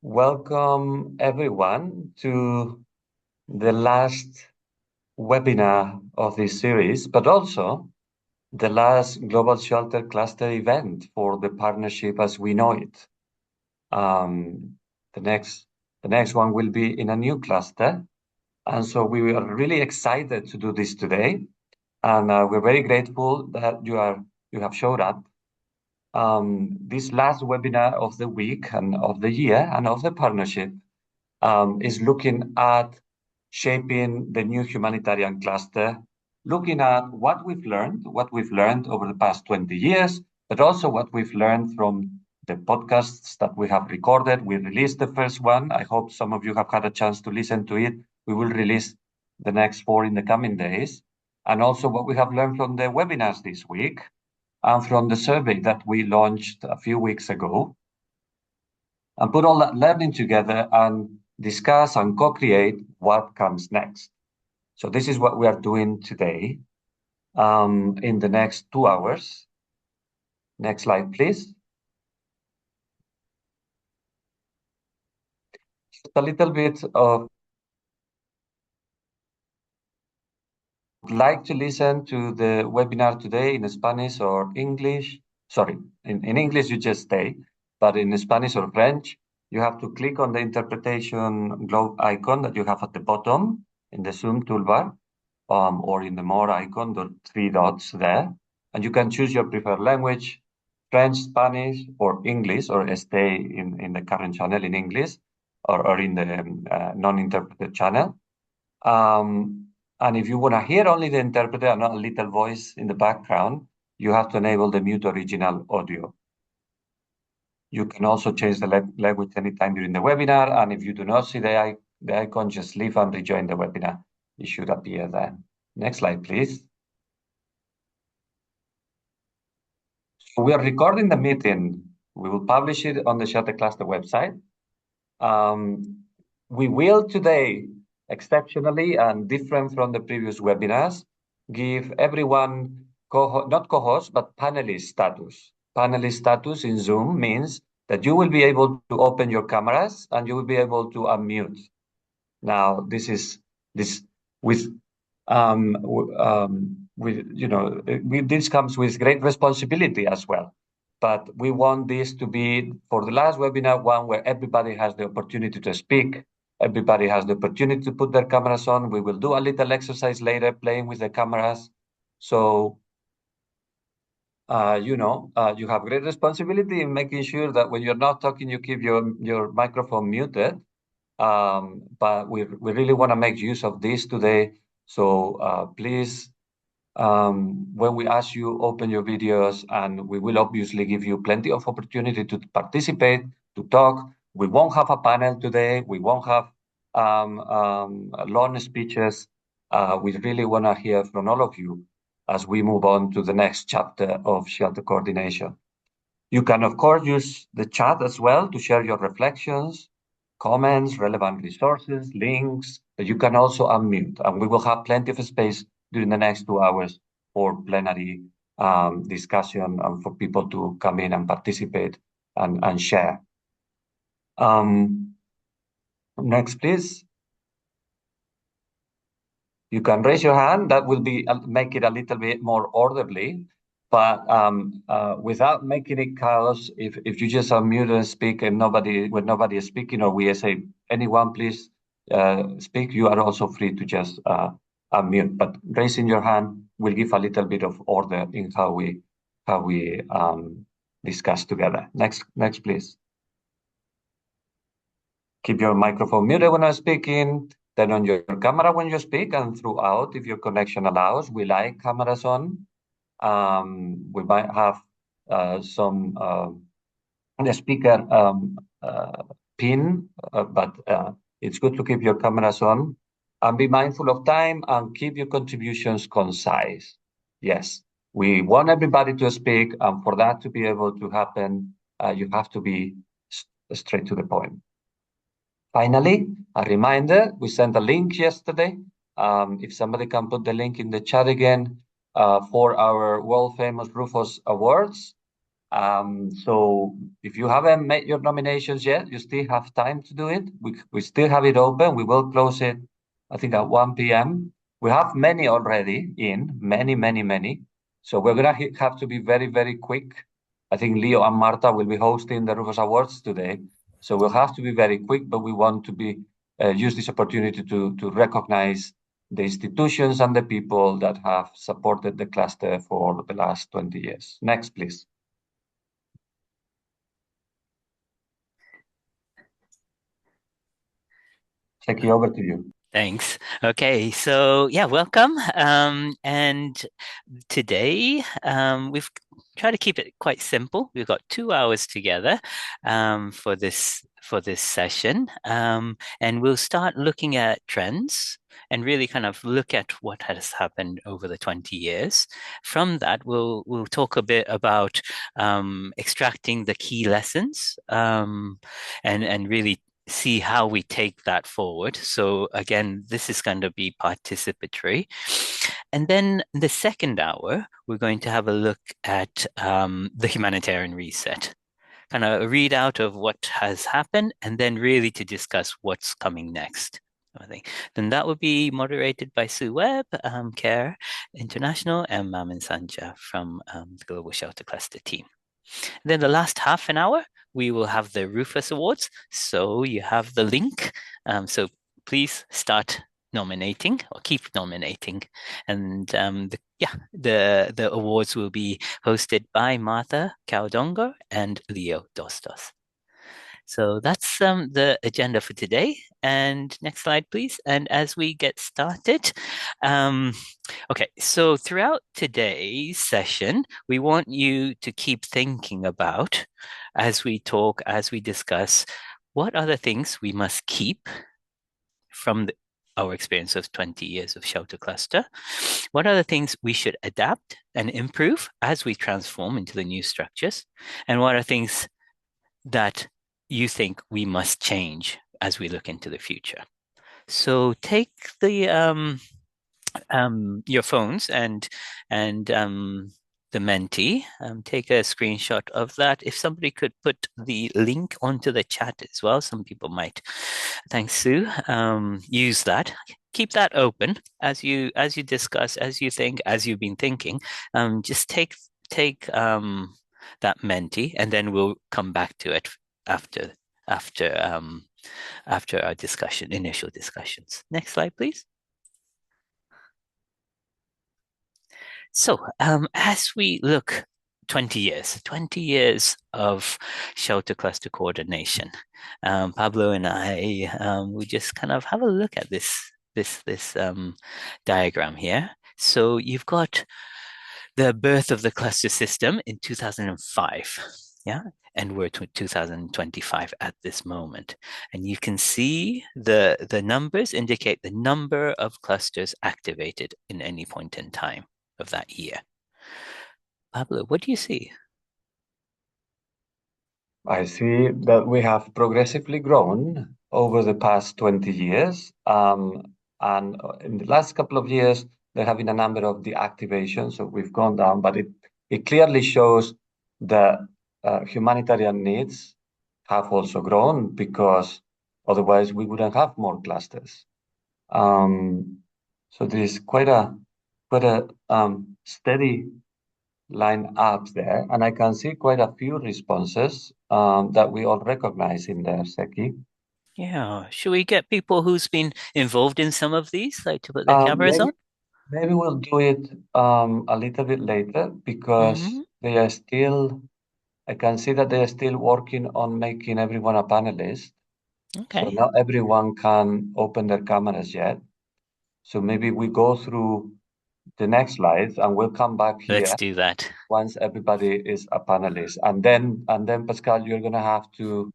Welcome everyone to the last webinar of this series, but also the last Global Shelter Cluster event for the partnership as we know it. Um, the next one will be in a new cluster. And so we are really excited to do this today. And we're very grateful that you have showed up. This last webinar of the week and of the year and of the partnership is looking at shaping the new humanitarian cluster, looking at what we've learned over the past 20 years, but also what we've learned from the podcasts that we have recorded. We released the first one. I hope some of you have had a chance to listen to it. We will release the next 4 in the coming days. And also what we have learned from the webinars this week and from the survey that we launched a few weeks ago, and put all that learning together and discuss and co-create what comes next. So this is what we are doing today in the next 2 hours. Next slide, please. Just a little bit of like to listen to the webinar today in Spanish or English. Sorry, in English you just stay, but in Spanish or French, you have to click on the interpretation globe icon that you have at the bottom in the Zoom toolbar, or in the more icon, the 3 dots there. And you can choose your preferred language, French, Spanish, or English, or stay in the current channel in English, or in the non-interpreted channel. And if you want to hear only the interpreter and not a little voice in the background, you have to enable the mute original audio. You can also change the language anytime during the webinar. And if you do not see the icon, just leave and rejoin the webinar. It should appear there. Next slide, please. So we are recording the meeting. We will publish it on the Shelter Cluster website. We will today, exceptionally and different from the previous webinars, give everyone, not co-host, but panelist status. Panelist status in Zoom means that you will be able to open your cameras and you will be able to unmute. Now, this comes with great responsibility as well. But we want this to be, for the last webinar, one where everybody has the opportunity to speak. Everybody has the opportunity to put their cameras on. We will do a little exercise later, playing with the cameras. So, you have great responsibility in making sure that when you're not talking, you keep your microphone muted. But we really want to make use of this today. So please, when we ask you, open your videos, and we will obviously give you plenty of opportunity to participate, to talk. We won't have a panel today. We won't have long speeches. We really want to hear from all of you as we move on to the next chapter of shelter coordination. You can, of course, use the chat as well to share your reflections, comments, relevant resources, links, but you can also unmute, and we will have plenty of space during the next 2 hours for plenary discussion and for people to come in and participate and share. Next, please. You can raise your hand. That will be make it a little bit more orderly. But without making it chaos, if you just unmute and speak and when nobody is speaking, or we say anyone please speak, you are also free to just unmute. But raising your hand will give a little bit of order in how we discuss together. Next, please. Keep your microphone muted when I'm speaking. Turn on your camera when you speak, and throughout, if your connection allows. We like cameras on. We might have some the speaker pin, but it's good to keep your cameras on and be mindful of time and keep your contributions concise. Yes, we want everybody to speak, and for that to be able to happen, you have to be straight to the point. Finally, a reminder, we sent a link yesterday. If somebody can put the link in the chat again, for our world famous Rufus Awards. So if you haven't made your nominations yet, you still have time to do it. We still have it open. We will close it, I think, at 1 p.m. We have many already in, many, many, many. So we're gonna have to be very, very quick. I think Leo and Marta will be hosting the Rufus Awards today. So we'll have to be very quick, but we want to be use this opportunity to recognize the institutions and the people that have supported the cluster for the last 20 years. Next, please. Seki, over to you. Thanks. Okay, so yeah, welcome. And today we've tried to keep it quite simple. We've got 2 hours together for this session, and we'll start looking at trends and really kind of look at what has happened over the 20 years. From that, we'll talk a bit about extracting the key lessons and really see how we take that forward. So again, this is going to be participatory. And then the second hour, we're going to have a look at the humanitarian reset, kind of a readout of what has happened, and then really to discuss what's coming next. I think then that would be moderated by Sue Webb, CARE International, and Mamin Sanja from the Global Shelter Cluster team. Then the last half an hour, we will have the Rufus Awards. So you have the link. So please start nominating or keep nominating. And the awards will be hosted by Martha Caldongo and Leo Dostos. So that's the agenda for today. And next slide, please. And as we get started, okay, so throughout today's session, we want you to keep thinking about, as we talk, as we discuss, what are the things we must keep from our experience of 20 years of Shelter Cluster? What are the things we should adapt and improve as we transform into the new structures? And what are things that you think we must change as we look into the future? So take your phones and the Menti, take a screenshot of that. If somebody could put the link onto the chat as well, some people might. Thanks, Sue. Use that. Keep that open as you discuss, as you think, as you've been thinking. Just take that Menti, and then we'll come back to it after after our initial discussions. Next slide, please. So, as we look 20 years of shelter cluster coordination, Pablo and I, we just kind of have a look at this diagram here. So you've got the birth of the cluster system in 2005, yeah, and we're 2025 at this moment. And you can see the numbers indicate the number of clusters activated in any point in time of that year. Pablo, what do you see? I see that we have progressively grown over the past 20 years. And in the last couple of years, there have been a number of deactivations, so we've gone down, but it clearly shows that humanitarian needs have also grown because otherwise we wouldn't have more clusters. So there is quite a steady line up there, and I can see quite a few responses that we all recognize in there, Seki. Yeah, should we get people who's been involved in some of these, like to put their cameras Maybe on? maybe we'll do it a little bit later because Mm-hmm. they are still. I can see that they are still working on making everyone a panelist. So Okay, not everyone can open their cameras yet. So maybe we go through the next slides and we'll come back let's here do that. once everybody is a panelist. And then Pascal, you're gonna have to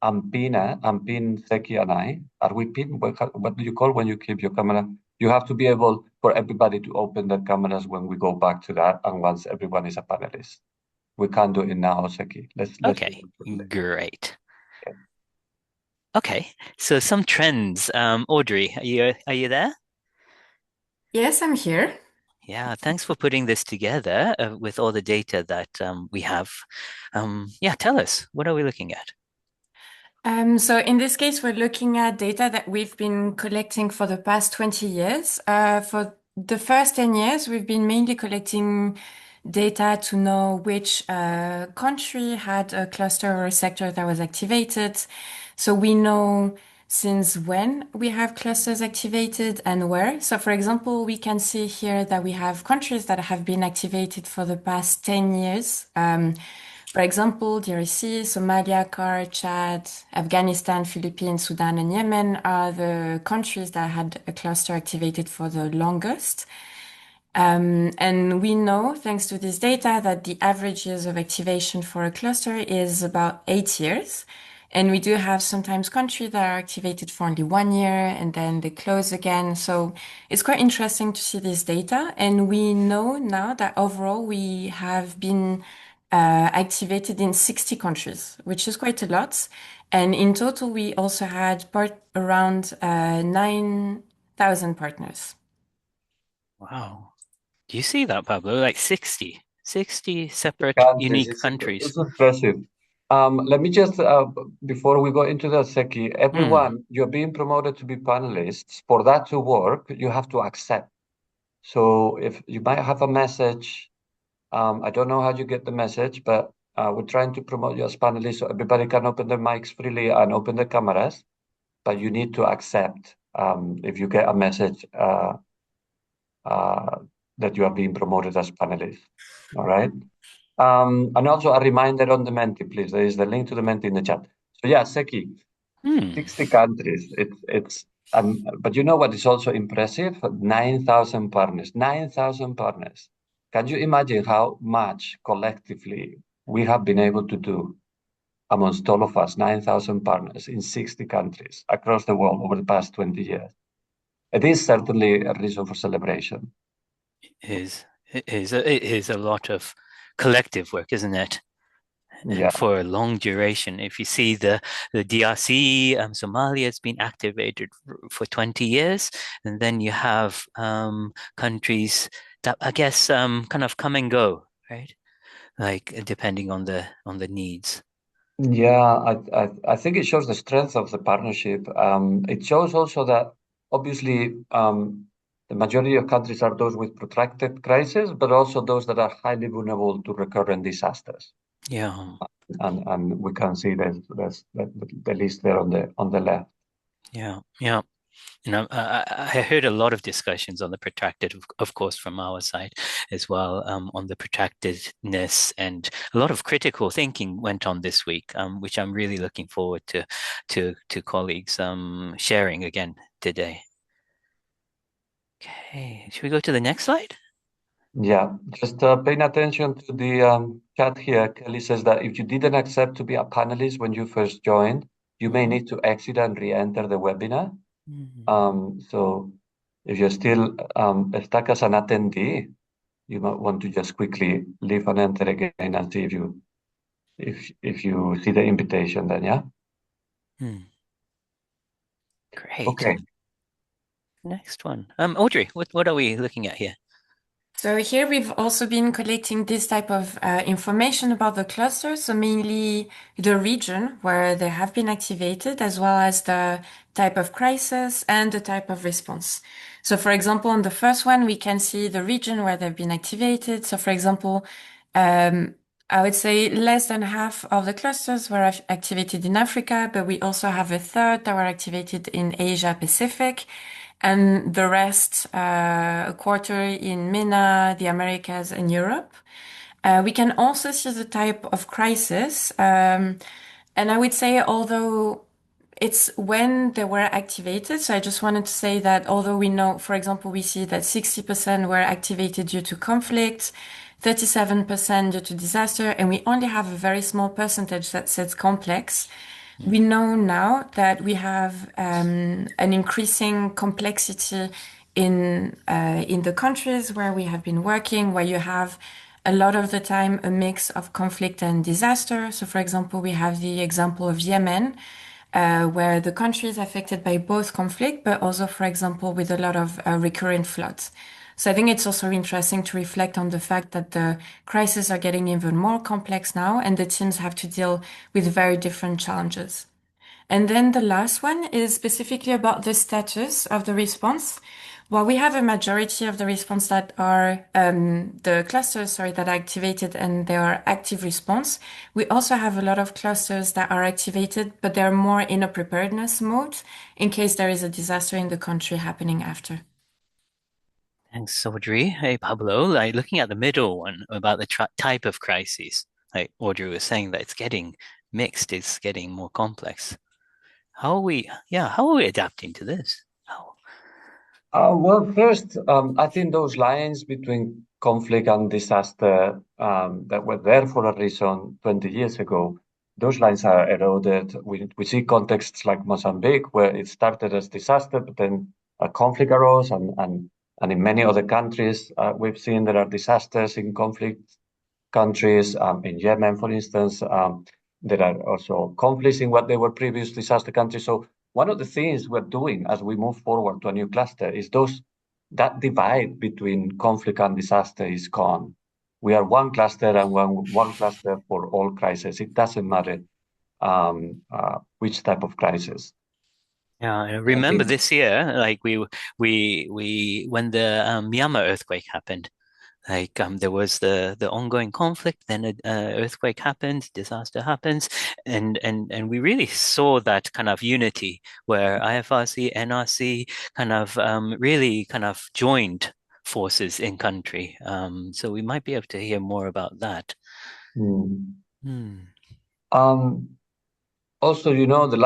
unpin Seki and I. Are we pin? What do you call when you keep your camera? You have to be able for everybody to open their cameras when we go back to that and once everyone is a panelist. We can't do it now, Seki. Let's do Okay, it for later. great. Okay. Okay, so some trends. Audrey, are you there? Yes, I'm here. Yeah, thanks for putting this together with all the data that we have. Yeah, tell us, what are we looking at? So in this case, we're looking at data that we've been collecting for the past 20 years. For the first 10 years, we've been mainly collecting data to know which country had a cluster or a sector that was activated. So we know since when we have clusters activated and where. So for example, we can see here that we have countries that have been activated for the past 10 years. For example, DRC, Somalia, CAR, Chad, Afghanistan, Philippines, Sudan, and Yemen are the countries that had a cluster activated for the longest. And we know, thanks to this data, that the average years of activation for a cluster is about 8 years. And we do have sometimes countries that are activated for only 1 year and then they close again. So it's quite interesting to see this data. And we know now that overall we have been activated in 60 countries, which is quite a lot. And in total, we also had around 9,000 partners. Wow. Do you see that, Pablo? Like 60 separate Countries, unique countries. it's impressive. Let me just, before we go into that, Seki, Hmm. everyone, you're being promoted to be panelists. For that to work, you have to accept. So if you might have a message, I don't know how you get the message, but we're trying to promote you as panelists so everybody can open their mics freely and open their cameras, but you need to accept if you get a message uh, that you are being promoted as panelists. All right. And also a reminder on the Menti, please. There is the link to the Menti in the chat. So yeah, Seki, Hmm. 60 countries. It's but you know what is also impressive? 9,000 partners. 9,000 partners. Can you imagine how much collectively we have been able to do amongst all of us, 9,000 partners in 60 countries across the world over the past 20 years? It is certainly a reason for celebration. It is a lot of collective work, isn't it? And Yeah. for a long duration. If you see the DRC, Somalia has been activated for 20 years, and then you have countries that I guess kind of come and go, right? Like depending on the needs. Yeah, I think it shows the strength of the partnership. It shows also that obviously the majority of countries are those with protracted crisis, but also those that are highly vulnerable to recurrent disasters. Yeah, And we can see the list there on the left. yeah, yeah. I heard a lot of discussions on the protracted, of course, from our side as well, on the protractedness, and a lot of critical thinking went on this week, which I'm really looking forward to colleagues sharing again today. Okay, should we go to the next slide? Yeah, just paying attention to the chat here. Kelly says that if you didn't accept to be a panelist when you first joined, you may Mhm. need to exit and re-enter the webinar. Mhm. So if you're still stuck as an attendee, you might want to just quickly leave and enter again and see if you see the invitation then, yeah? Hmm. Great. Okay. Next one. Audrey, what are we looking at here? So here we've also been collecting this type of information about the clusters, so mainly the region where they have been activated, as well as the type of crisis and the type of response. So for example, on the first one, we can see the region where they've been activated. So for example, um, I would say less than half of the clusters were activated in Africa, but we also have a third that were activated in Asia Pacific, and the rest, a quarter in MENA, the Americas, and Europe. We can also see the type of crisis. And I would say, although it's when they were activated, so I just wanted to say that although we know, for example, we see that 60% were activated due to conflict, 37% due to disaster, and we only have a very small percentage that says complex. Hmm. We know now that we have an increasing complexity in the countries where we have been working, where you have a lot of the time a mix of conflict and disaster. So, for example, we have the example of Yemen, where the country is affected by both conflict, but also, for example, with a lot of recurrent floods. So I think it's also interesting to reflect on the fact that the crises are getting even more complex now, and the teams have to deal with very different challenges. And then the last one is specifically about the status of the response. While we have a majority of the response that are the clusters, sorry, that are activated and they are active response, we also have a lot of clusters that are activated, but they're more in a preparedness mode in case there is a disaster in the country happening after. Thanks, Audrey. Hey, Pablo, like looking at the middle one about the type of crises, like Audrey was saying that it's getting mixed, it's getting more complex. How are we adapting to this? How? Well, first, I think those lines between conflict and disaster that were there for a reason 20 years ago, those lines are eroded. We see contexts like Mozambique, where it started as disaster, but then a conflict arose, and in many other countries, we've seen there are disasters in conflict countries. In Yemen, for instance, there are also conflicts in what they were previous disaster countries. So one of the things we're doing as we move forward to a new cluster is that divide between conflict and disaster is gone. We are one cluster and one cluster for all crises. It doesn't matter which type of crisis. Yeah, I I remember think. this year, like we when the Myanmar earthquake happened. Like there was the ongoing conflict, then an earthquake happens, disaster happens, and we really saw that kind of unity where IFRC, NRC kind of really kind of joined forces in country. So we might be able to hear more about that. Hmm. Hmm. Um, Also, the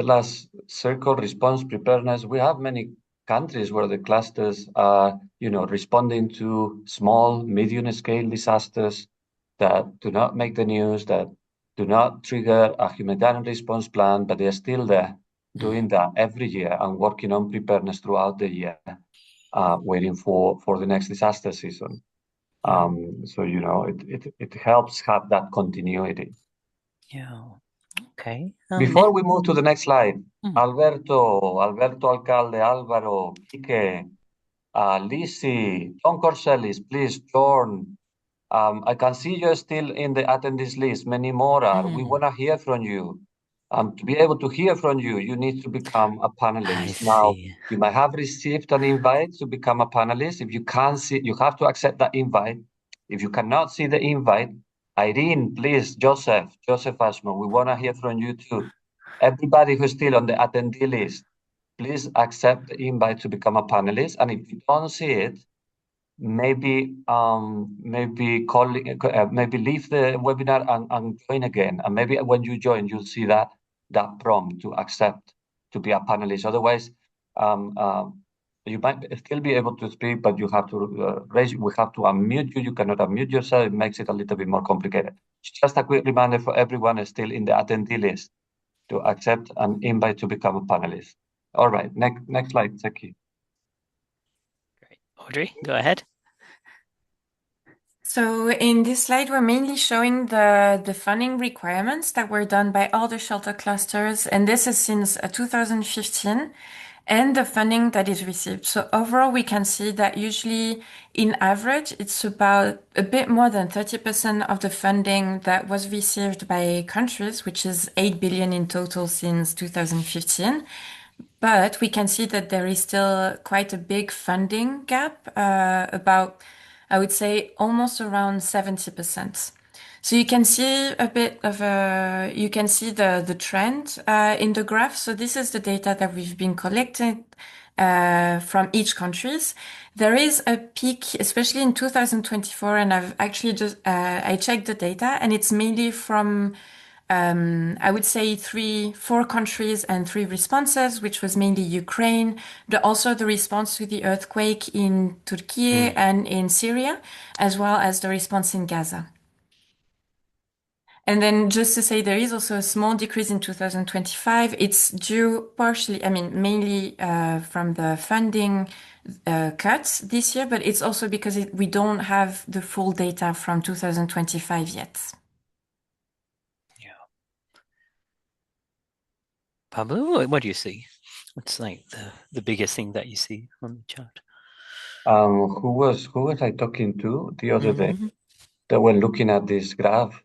last circle, response preparedness, we have many countries where the clusters are, responding to small, medium scale disasters that do not make the news, that do not trigger a humanitarian response plan, but they're still there Hmm. doing that every year and working on preparedness throughout the year, waiting for the next disaster season. Hmm. So, it helps have that continuity. Yeah. Okay. Before we move to the next slide, Hmm. Alberto Alcalde, Álvaro, Quique, Lisi, Tom Corsellis, please join. I can see you're still in the attendees list. Many more are. We Hmm. want to hear from you. To be able to hear from you, you need to become a I panelist. Now, see. you might have received an invite to become a panelist. If you can't see, you have to accept that invite. If you cannot see the invite, Irene, please, Joseph Ashman, we want to hear from you too. Everybody who's still on the attendee list, please accept the invite to become a panelist. And if you don't see it, maybe leave the webinar and join again. And maybe when you join, you'll see that prompt to accept to be a panelist. Otherwise, um, um, you might still be able to speak, but you have to we have to unmute you. You cannot unmute yourself. It makes it a little bit more complicated. Just a quick reminder for everyone still in the attendee list to accept an invite to become a panelist. All right, next slide, Zeki. Great. Audrey, go ahead. So in this slide, we're mainly showing the funding requirements that were done by all the shelter clusters, and this is since 2015, and the funding that is received. So overall, we can see that usually, in average, it's about a bit more than 30% of the funding that was received by countries, which is 8 billion in total since 2015. But we can see that there is still quite a big funding gap, about, I would say, almost around 70%. So you can see a bit of you can see the trend in the graph. So this is the data that we've been collecting from each countries. There is a peak, especially in 2024, and I've actually just I checked the data, and it's mainly from I would say 4 countries and 3 responses, which was mainly Ukraine, but also the response to the earthquake in Turkey Mm. and in Syria, as well as the response in Gaza. And then just to say, there is also a small decrease in 2025. It's due partially, I mean, mainly from the funding cuts this year, but it's also because we don't have the full data from 2025 yet. Yeah. Pablo, what do you see? What's like the biggest thing that you see on the chart? Who was I talking to the other day? That when looking at this graph,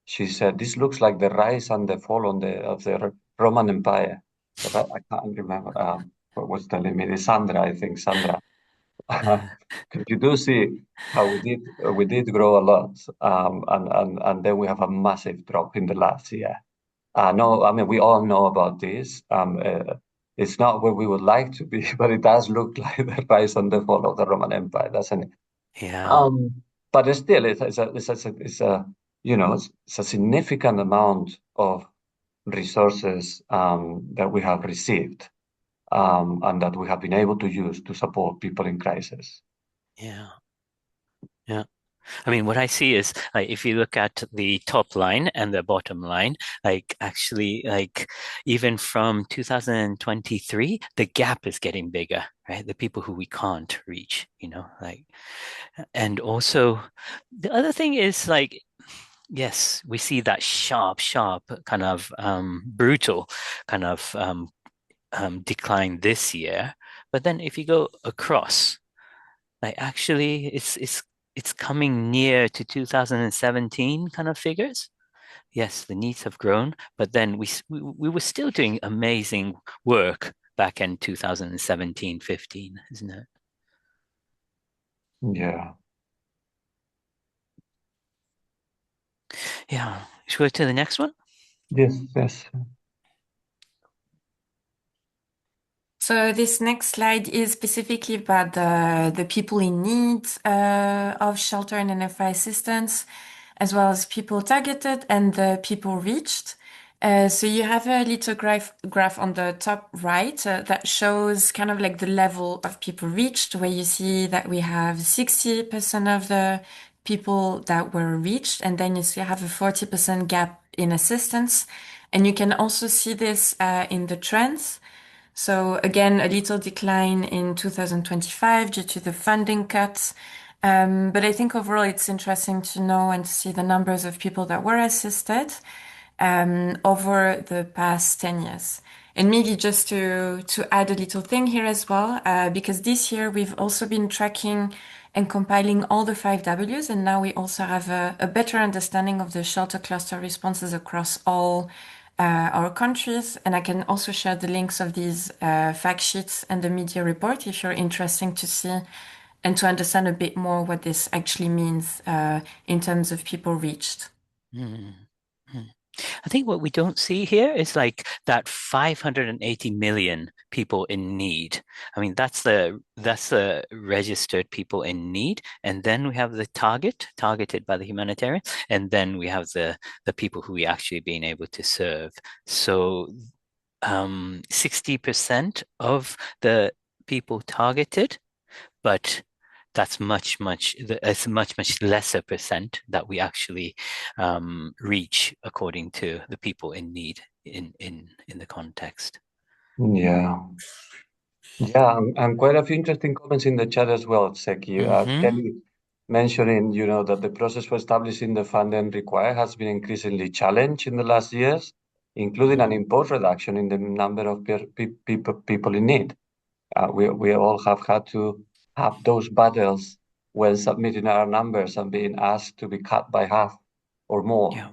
she said this looks like the rise and the fall of the Roman Empire. But I can't remember what was telling me. It's Sandra, I think Sandra. You do see how we did grow a lot, and then we have a massive drop in the last year. No, I mean we all know about this. It's not where we would like to be, but it does look like the rise and the fall of the Roman Empire, doesn't it? Yeah. But still, it's a significant amount of resources that we have received and that we have been able to use to support people in crisis. Yeah. Yeah. I mean, what I see is like if you look at the top line and the bottom line, like actually, like even from 2023, the gap is getting bigger, right? The people who we can't reach, like, and also the other thing is like, yes, we see that sharp kind of brutal kind of decline this year, but then if you go across, like actually it's coming near to 2017 kind of figures. Yes, the needs have grown, but then we were still doing amazing work back in 2017, 15, isn't it? Yeah. Yeah. Should we go to the next one? Yes, yes. So this next slide is specifically about the people in need of shelter and NFI assistance, as well as people targeted and the people reached. So you have a little graph on the top right that shows kind of like the level of people reached, where you see that we have 60% of the people that were reached, and then you still have a 40% gap in assistance. And you can also see this in the trends. So again, a little decline in 2025 due to the funding cuts. But I think overall it's interesting to know and to see the numbers of people that were assisted over the past 10 years. And maybe just to add a little thing here as well, because this year we've also been tracking and compiling all the 5 Ws, and now we also have a better understanding of the shelter cluster responses across all our countries. And I can also share the links of these fact sheets and the media report if you're interested to see and to understand a bit more what this actually means in terms of people reached. Mm. I think what we don't see here is like that 580 million people in need. I mean, that's the registered people in need, and then we have the targeted by the humanitarian, and then we have the people who we actually been able to serve. So 60% of the people targeted, but that's it's a much lesser percent that we actually reach according to the people in need in the context. Yeah. Yeah, and quite a few interesting comments in the chat as well, Seki. Kelly mentioning, that the process for establishing the funding required has been increasingly challenged in the last years, including an imposed reduction in the number of people in need. We all have had to have those battles when submitting our numbers and being asked to be cut by half or more. Yeah.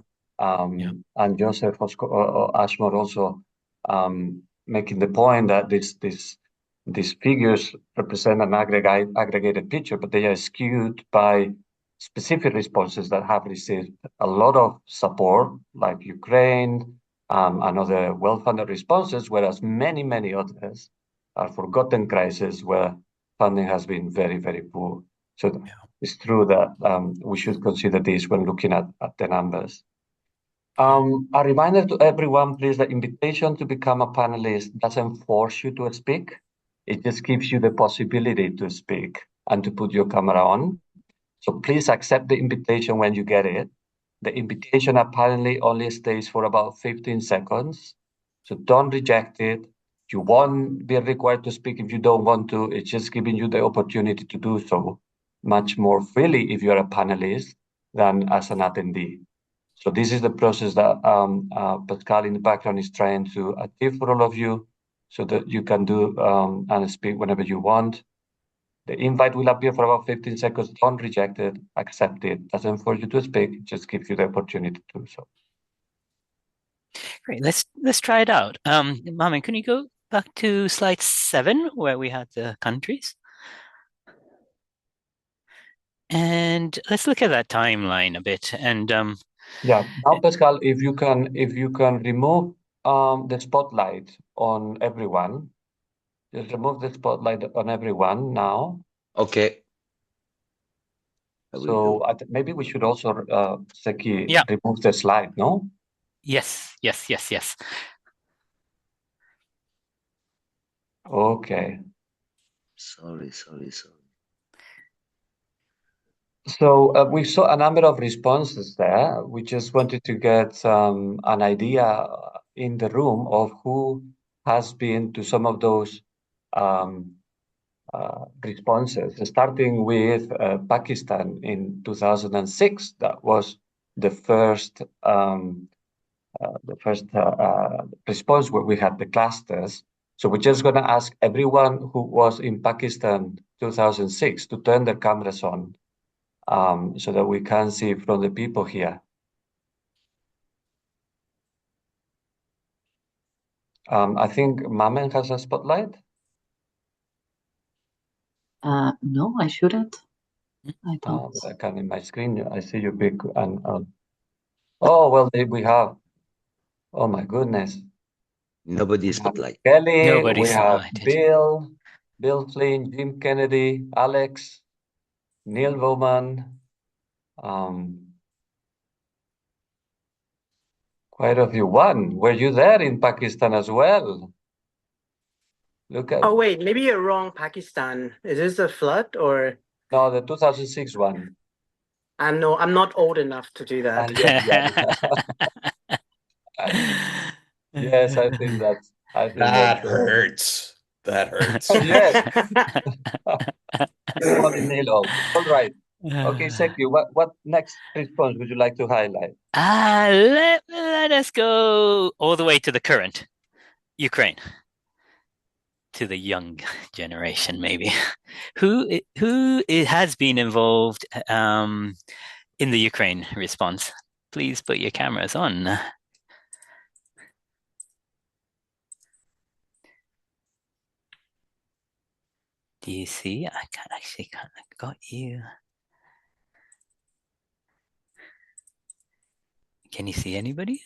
And Joseph Ashmore also making the point that these figures represent an aggregated picture, but they are skewed by specific responses that have received a lot of support, like Ukraine and other well-funded responses, whereas many others are forgotten crises where funding has been very, very poor. So it's true that we should consider this when looking at the numbers. A reminder to everyone, please, the invitation to become a panelist doesn't force you to speak. It just gives you the possibility to speak and to put your camera on. So please accept the invitation when you get it. The invitation apparently only stays for about 15 seconds. So don't reject it. You won't be required to speak if you don't want to. It's just giving you the opportunity to do so much more freely if you're a panelist than as an attendee. So this is the process that Pascal in the background is trying to achieve for all of you so that you can do and speak whenever you want. The invite will appear for about 15 seconds. Don't reject it, accept it. Doesn't force you to speak, it just gives you the opportunity to do so. Great. Let's try it out. Mamen, can you go back to slide 7 where we had the countries? And let's look at that timeline a bit. And yeah, now Pascal, if you can remove the spotlight on everyone, just remove the spotlight on everyone now. Okay. So maybe we should also, Seki, yeah. remove the slide, no? Yes. Okay. Sorry. So we saw a number of responses there. We just wanted to get an idea in the room of who has been to some of those responses, starting with Pakistan in 2006. That was the first response where we had the clusters. So we're just going to ask everyone who was in Pakistan 2006 to turn their cameras on so that we can see from the people here. I think Mamen has a spotlight. No, I shouldn't. I don't. I can in my screen. I see you big and oh well, we have. Oh my goodness. Nobody spotlight. Kelly, Nobody's we have spotlighted. Bill Flynn, Jim Kennedy, Alex, Neil Bowman. Quite a few. One. Were you there in Pakistan as well? Look at. Oh wait, maybe you're wrong. Pakistan. Is this a flood or? No, the 2006 one. I'm not old enough to do that. Yes, I think that's. That hurts. That hurts. Yes. All right. Okay, Seki, what next response would you like to highlight? Let us go all the way to the current Ukraine, to the young generation, maybe. Who has been involved in the Ukraine response? Please put your cameras on. Do you see? I got you. Can you see anybody?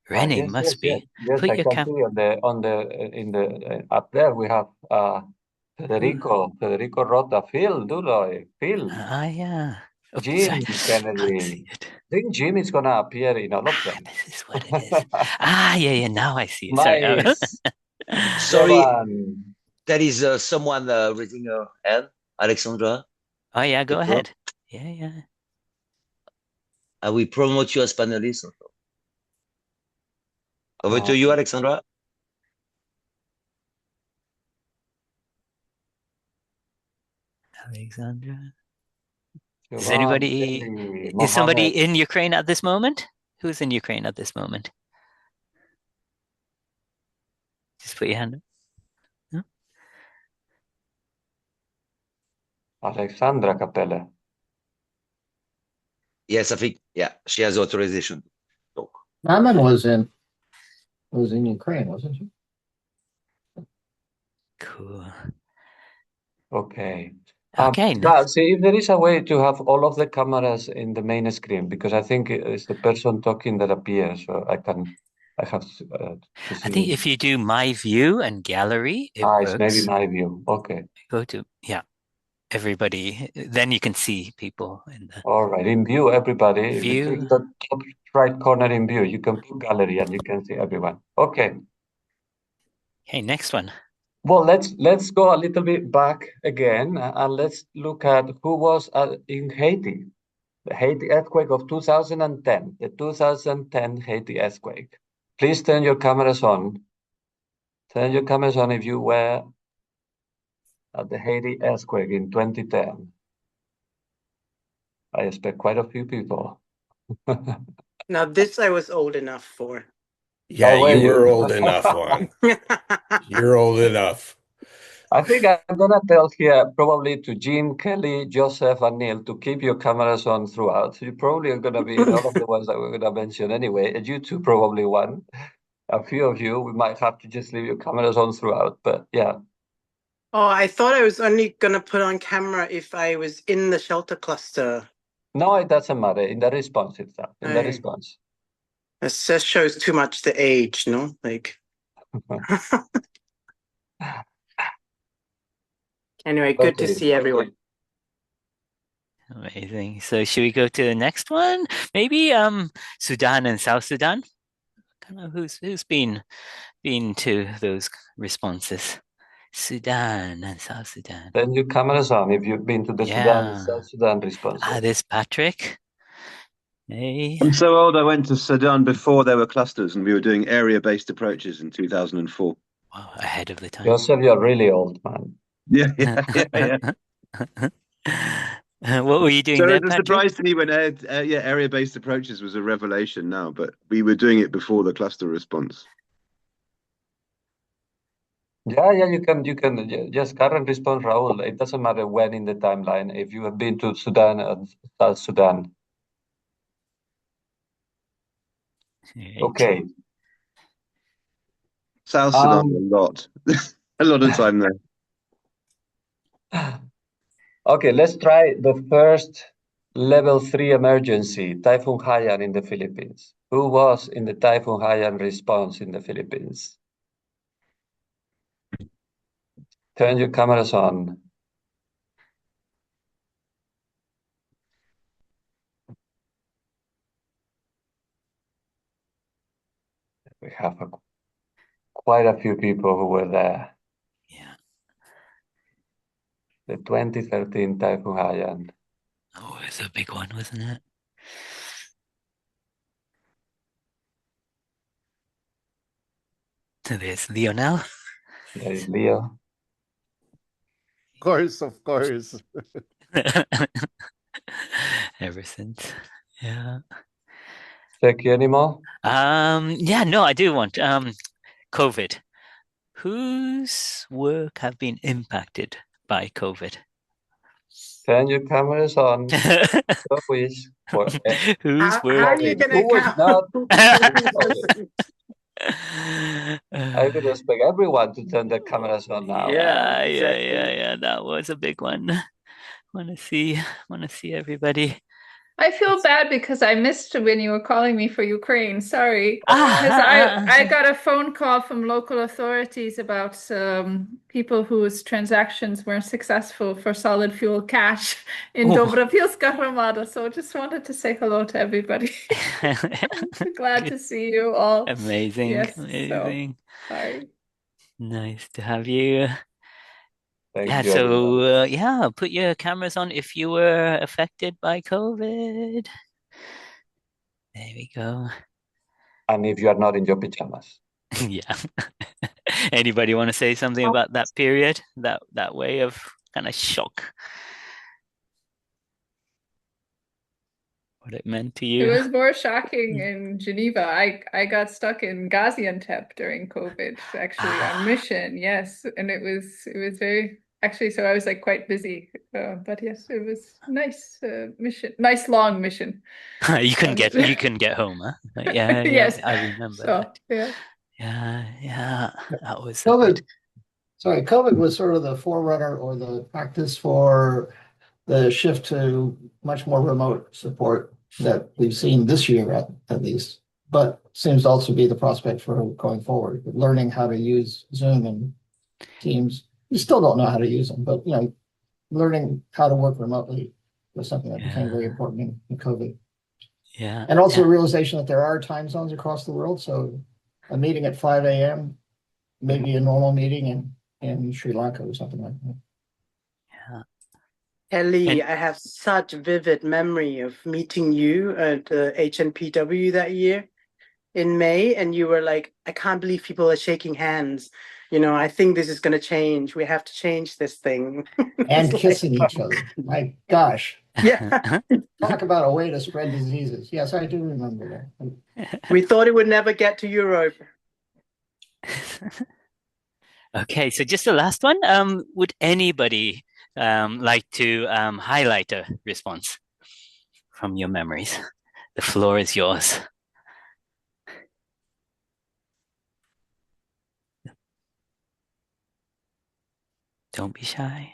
Rennie Yes, must be. Yes, Put I your can see on the up there we have Federico Rota, Phil Duloy, Phil, yeah. Oops, Jim I Kennedy. see it. I think Jim is gonna appear in all of them. This is what it is. Yeah. Now I see it. Nice. Sorry, Sevan. there is someone raising her hand. Alexandra. Oh yeah, go ahead. Yeah. I will promote you as panelist. Over to you, Alexandra. Alexandra. Is Mohammed. somebody in Ukraine at this moment? Who's in Ukraine at this moment? Just put your hand up. No? Alexandra Capella. Yes, I think, she has authorization to talk. Maman was in Ukraine, wasn't she? Cool. Okay. Okay. See if there is a way to have all of the cameras in the main screen, because I think it's the person talking that appears. So I have to see. I think if you do my view and gallery, it works. It's maybe my view. Okay. Go to everybody. Then you can see people in the. All right, in view, everybody. View. If you click the top right corner in view, you can put gallery and you can see everyone. Okay. Okay, next one. Well, let's go a little bit back again and let's look at who was in Haiti. The Haiti earthquake of 2010, the 2010 Haiti earthquake. Please turn your cameras on. Turn your cameras on if you were at the Haiti earthquake in 2010. I expect quite a few people. Now this I was old enough for. Yeah, you were old enough, Juan. You're old enough. I think I'm gonna tell here probably to Jean, Kelly, Joseph, and Neil to keep your cameras on throughout. You probably are gonna be in all of the ones that we're gonna mention anyway, and you two probably one. A few of you, we might have to just leave your cameras on throughout, but yeah. Oh, I thought I was only gonna put on camera if I was in the shelter cluster. No, it doesn't matter. In the response itself. In the Aye. response. It just shows too much the age, no? Like. Anyway, good to Okay. see everyone. Amazing. So should we go to the next one? Maybe Sudan and South Sudan. Kind of who's been to those responses? Sudan and South Sudan. Turn your cameras on if you've been to the Sudan, Yeah. South Sudan responses. There's Patrick. Hey. I'm so old. I went to Sudan before there were clusters, and we were doing area-based approaches in 2004. Wow, ahead of the time. Joseph, you're really old, man. Yeah. What were you doing So there, it's a Patrick? surprise to me when area-based approaches was a revelation now, but we were doing it before the cluster response. Yeah, you can just current response, Raul. It doesn't matter when in the timeline. If you have been to Sudan and South Sudan. Right. Okay. South Sudan, a lot. A lot of time there. Okay, let's try the first level 3 emergency, Typhoon Haiyan in the Philippines. Who was in the Typhoon Haiyan response in the Philippines? Turn your cameras on. We have quite a few people who were there. Yeah. The 2013 Typhoon Haiyan. Oh, it was a big one, wasn't it? So there's Lionel. There is Leo. Of course. Ever since. Yeah. Check you anymore? Yeah, no, I do want COVID. Whose work have been impacted by COVID? Turn your cameras on. So wish for Whose How work? are you gonna who was count? not COVID? I would expect everyone to turn their cameras on now. Yeah, exactly. yeah. That was a big one. Want to see everybody. I feel bad because I missed when you were calling me for Ukraine. Sorry. Because I got a phone call from local authorities about people whose transactions weren't successful for solid fuel cash in Dobrapilska Hromada. So just wanted to say hello to everybody. Glad to see you all. Amazing. Yes, Amazing. So, sorry. Nice to have you. Thank you, everyone. Put your cameras on if you were affected by COVID. There we go. And if you are not in your pajamas. Yeah. Anybody want to say something about that period? That way of kind of shock? What it meant to you? It was more shocking in Geneva. I got stuck in Gaziantep during COVID, actually on mission. Yes, and it was very actually. So I was like quite busy, but yes, it was nice mission, nice long mission. You can get home, huh? Yeah. Yes, I remember so, that. Yeah. That was COVID was sort of the forerunner or the practice for the shift to much more remote support that we've seen this year at least, but seems to also be the prospect for going forward, learning how to use Zoom and Teams. You still don't know how to use them, but learning how to work remotely was something that became very important in COVID. Yeah. And also a realization that there are time zones across the world. So a meeting at 5 a.m. may be a normal meeting in Sri Lanka or something like that. Yeah. Ellie, I have such vivid memory of meeting you at HNPW that year in May, and you were like, I can't believe people are shaking hands. I think this is going to change. We have to change this thing. And kissing each other. My gosh. Yeah. Talk about a way to spread diseases. Yes, I do remember that. We thought it would never get to Europe. Okay, so just the last one. Would anybody like to highlight a response from your memories? The floor is yours. Don't be shy.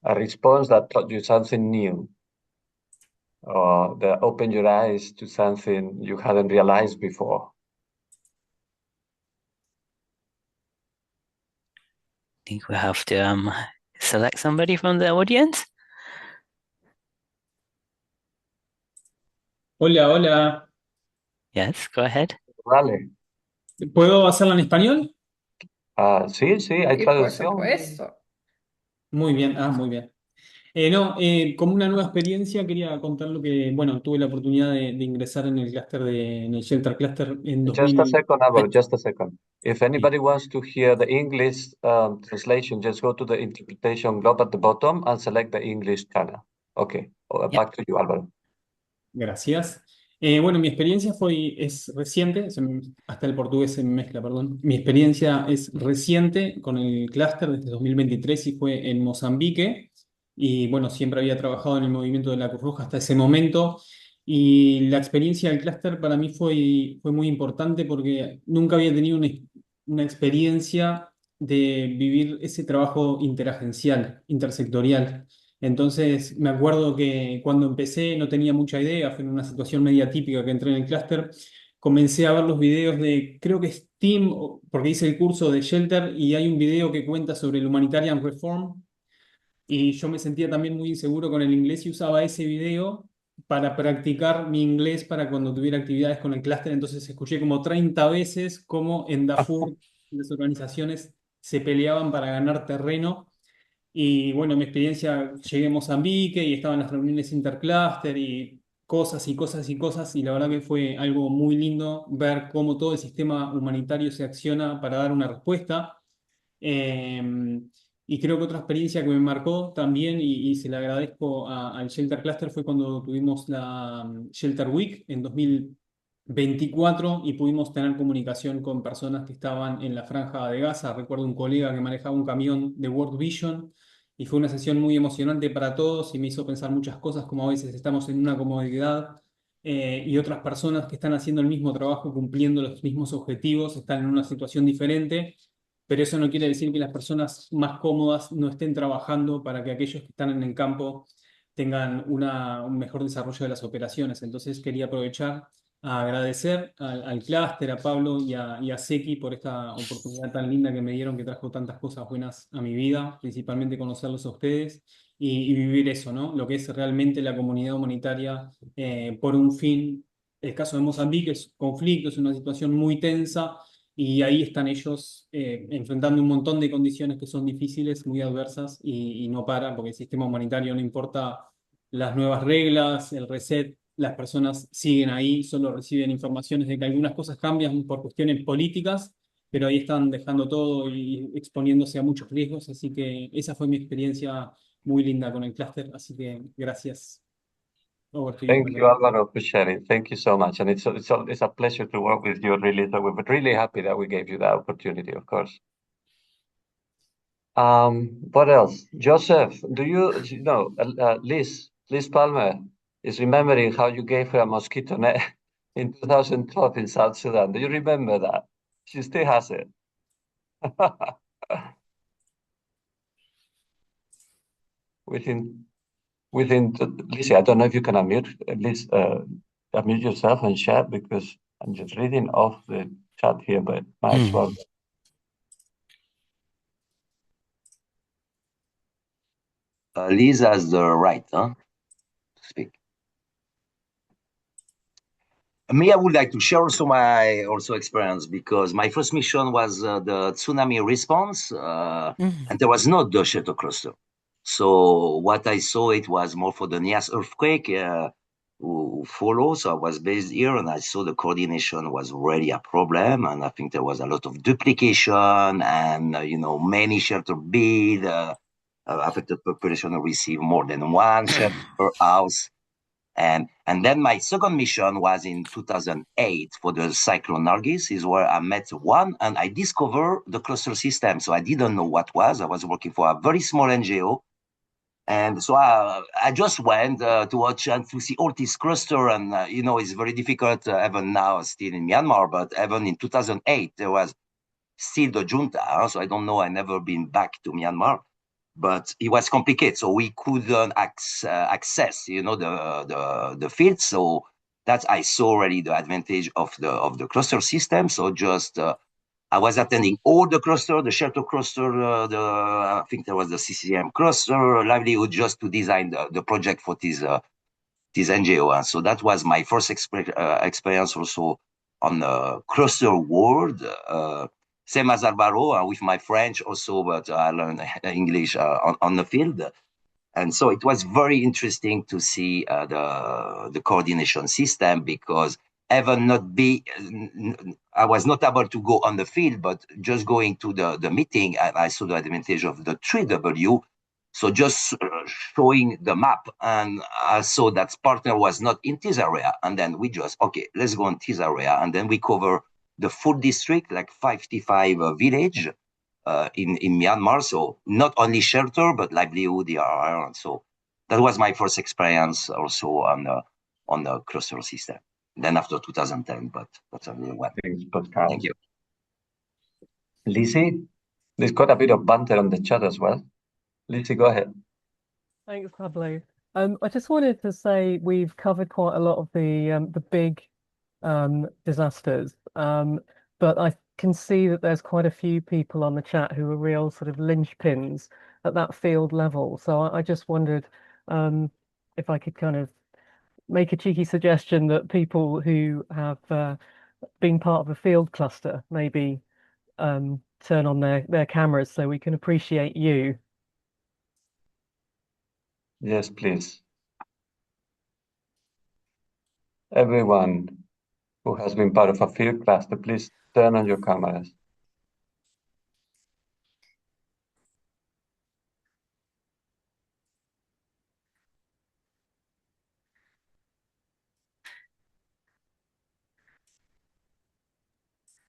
A response that taught you something new, or that opened your eyes to something you hadn't realized before. I think we have to select somebody from the audience. Hola, hola. Yes, go ahead. Vale. ¿Puedo hacerla en español? Sí, hay Y por traducción. supuesto. Muy bien, muy bien. No, como una nueva experiencia quería contar lo que, bueno, tuve la oportunidad de ingresar en el clúster en el Shelter Cluster en Just a 2000. second, Álvaro, just a second. If anybody wants to hear the English translation, just go to the interpretation globe at the bottom and select the English channel. Okay, back to you, Álvaro. Gracias. Bueno, mi experiencia es reciente, hasta el portugués se me mezcla, perdón. Mi experiencia es reciente con el clúster desde 2023 y fue en Mozambique. Y bueno, siempre había trabajado en el movimiento de la Cruz Roja hasta ese momento. Y la experiencia del clúster para mí fue muy importante porque nunca había tenido una experiencia de vivir ese trabajo interagencial, intersectorial. Entonces, me acuerdo que cuando empecé no tenía mucha idea, fue en una situación media típica que entré en el clúster. Comencé a ver los videos de, creo que es Team, porque hice el curso de Shelter y hay un video que cuenta sobre el Humanitarian Reform. Y yo me sentía también muy inseguro con el inglés y usaba ese video para practicar mi inglés para cuando tuviera actividades con el clúster. Entonces, escuché como 30 veces cómo en Darfur las organizaciones se peleaban para ganar terreno y bueno, mi experiencia, llegué a Mozambique y estaba en las reuniones intercluster y cosas y cosas y cosas, y la verdad que fue algo muy lindo ver cómo todo el sistema humanitario se acciona para dar una respuesta. Eh, y creo que otra experiencia que me marcó también, y se le agradezco al Shelter Cluster, fue cuando tuvimos la Shelter Week en 2024 y pudimos tener comunicación con personas que estaban en la franja de Gaza. Recuerdo un colega que manejaba un camión de World Vision y fue una sesión muy emocionante para todos y me hizo pensar muchas cosas, como a veces estamos en una comodidad y otras personas que están haciendo el mismo trabajo, cumpliendo los mismos objetivos, están en una situación diferente, pero eso no quiere decir que las personas más cómodas no estén trabajando para que aquellos que están en el campo tengan un mejor desarrollo de las operaciones. Entonces quería aprovechar a agradecer al clúster, a Pablo y a Seki por esta oportunidad tan linda que me dieron, que trajo tantas cosas buenas a mi vida, principalmente conocerlos a ustedes y vivir eso, ¿no? Lo que es realmente la comunidad humanitaria por un fin. El caso de Mozambique es conflicto, es una situación muy tensa y ahí están ellos enfrentando un montón de condiciones que son difíciles, muy adversas y no paran porque el sistema humanitario no importa las nuevas reglas, el reset, las personas siguen ahí, solo reciben informaciones de que algunas cosas cambian por cuestiones políticas, pero ahí están dejando todo y exponiéndose a muchos riesgos, así que esa fue mi experiencia muy linda con el clúster, así que gracias. Over to you, Thank my you, love. Álvaro, for sharing. Thank you so much. And it's a pleasure to work with you, really. So we're really happy that we gave you that opportunity, of course. What else? Joseph, do you know, Liz Palmer is remembering how you gave her a mosquito net in 2012 in South Sudan. Do you remember that? She still has it. Within, Lizzie, I don't know if you can unmute, Liz, unmute yourself and chat because I'm just reading off the chat here, but might as well. Liz has the right to speak. Me, I would like to share also my experience because my first mission was the tsunami response, and there was no the shelter cluster. So what I saw, it was more for the Nias earthquake who follow. So I was based here, and I saw the coordination was really a problem, and I think there was a lot of duplication, and many shelter bid. Affected population receive more than one shelter per house. And then my second mission was in 2008 for the cyclone Nargis, is where I met one and I discovered the cluster system. So I didn't know what was. I was working for a very small NGO. And so I just went to watch and to see all this cluster. And, it's very difficult even now still in Myanmar, but even in 2008, there was still the junta. So I don't know, I never been back to Myanmar, but it was complicated. So we couldn't access, the field. So that I saw already the advantage of the cluster system. So just I was attending all the cluster, the shelter cluster, I think there was the CCM cluster, livelihood, just to design the project for this NGO. And so that was my first experience also on the cluster world. Same as Alvaro, with my French also, but I learned English on the field. And so it was very interesting to see the coordination system, because even I was not able to go on the field, but just going to the meeting, I saw the advantage of the 3W. So just showing the map, and I saw that partner was not in this area. And then we just, okay, let's go in this area. And then we cover the full district, like 55 village in Myanmar. So not only shelter, but livelihood, DRR. And so that was my first experience also on the cluster system. Then after 2010, but that's only one. Thank you. Lizzie, there's got a bit of banter on the chat as well. Lizzie, go ahead. Thanks, Pablo. I just wanted to say we've covered quite a lot of the big disasters, but I can see that there's quite a few people on the chat who are real sort of linchpins at that field level. So I just wondered if I could kind of make a cheeky suggestion that people who have been part of a field cluster maybe turn on their cameras so we can appreciate you. Yes, please. Everyone who has been part of a field cluster, please turn on your cameras.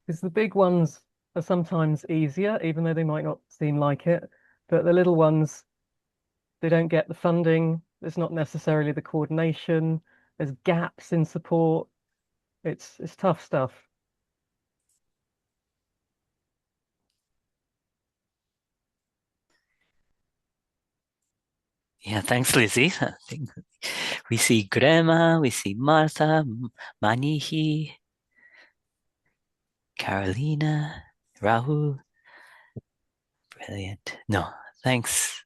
Because the big ones are sometimes easier, even though they might not seem like it. But the little ones, they don't get the funding. There's not necessarily the coordination. There's gaps in support. It's tough stuff. Yeah, thanks, Lizzie. I think we see Grema, we see Martha, Manihi, Carolina, Rahul. Brilliant. No, thanks.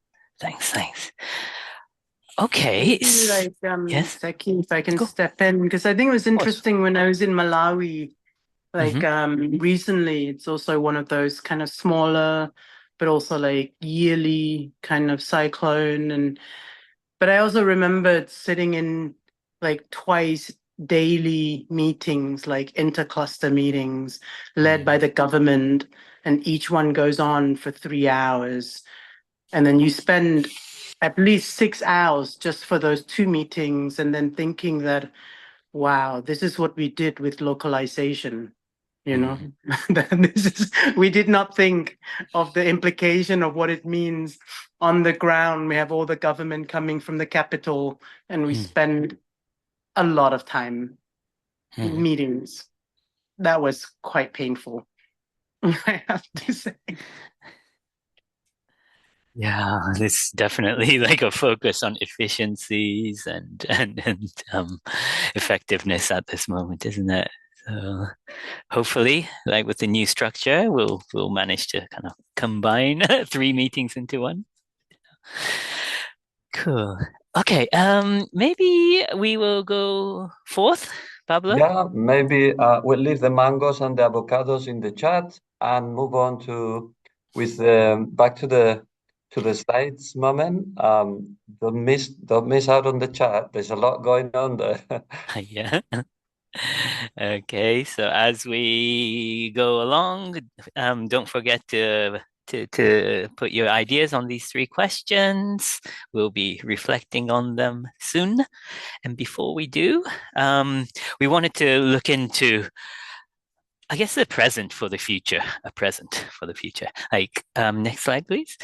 Okay. Maybe like yes, Zaki, if I can step in, because I think it was interesting when I was in Malawi, like recently. It's also one of those kind of smaller, but also like yearly kind of cyclone. But I also remembered sitting in like twice daily meetings, like intercluster meetings led by the government, and each one goes on for 3 hours. And then you spend at least 6 hours just for those 2 meetings, and then thinking that, wow, this is what we did with localization. That we did not think of the implication of what it means on the ground. We have all the government coming from the capital, and we spend a lot of time in meetings. That was quite painful, I have to say. Yeah, it's definitely like a focus on efficiencies and effectiveness at this moment, isn't it? So hopefully, like with the new structure, we'll manage to kind of combine 3 meetings into one. Cool. Okay. Maybe we will go forth, Pablo. Yeah, maybe we'll leave the mangoes and the avocados in the chat and move on with back to the slides moment. Don't miss out on the chat. There's a lot going on there. Yeah. Okay, so as we go along, don't forget to to put your ideas on these 3 questions. We'll be reflecting on them soon. And before we do, we wanted to look into, I guess, the present for the future, a present for the future. Like, next slide, please.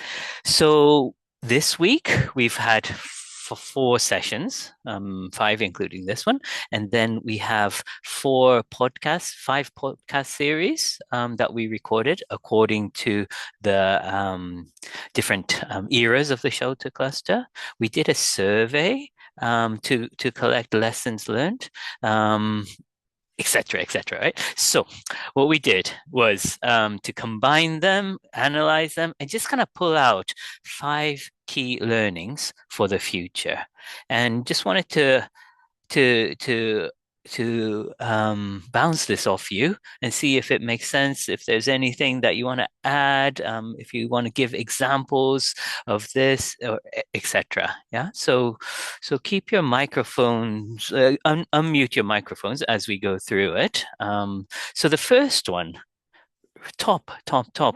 So this week we've had 4 sessions, 5 including this one, and then we have 5 podcast series that we recorded according to the different eras of the shelter cluster. We did a survey to collect lessons learned. Etc., right? So what we did was to combine them, analyze them, and just kind of pull out 5 key learnings for the future. And just wanted to bounce this off you and see if it makes sense, if there's anything that you want to add, if you want to give examples of this, or etc. Yeah, so keep your microphones, unmute your microphones as we go through it. So the first one, top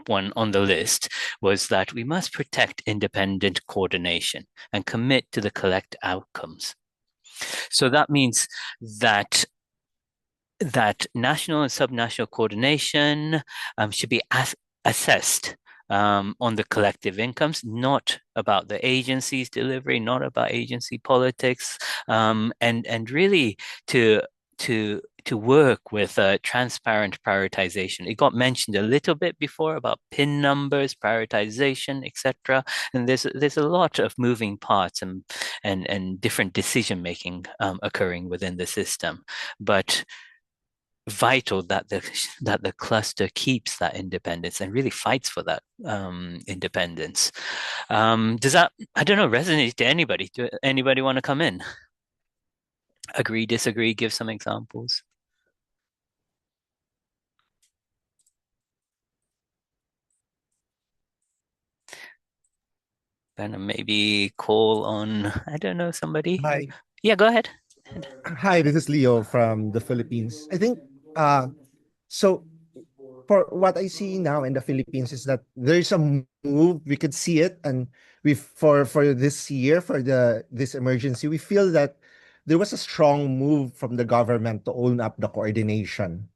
one on the list, was that we must protect independent coordination and commit to the collect outcomes. So that means that national and subnational coordination should be assessed on the collective incomes, not about the agency's delivery, not about agency politics, and really to work with transparent prioritization. It got mentioned a little bit before about PIN numbers, prioritization, etc. And there's a lot of moving parts and different decision making occurring within the system, but vital that the cluster keeps that independence and really fights for that independence. Does that, I don't know, resonate to anybody? Do anybody want to come in? Agree, disagree, give some examples. Then maybe call on, I don't know, somebody. Hi. Yeah, go ahead. Hi, this is Leo from the Philippines. I think so for what I see now in the Philippines is that there's a move, we could see it, and we for this year, for this emergency, we feel that there was a strong move from the government to own up the coordination.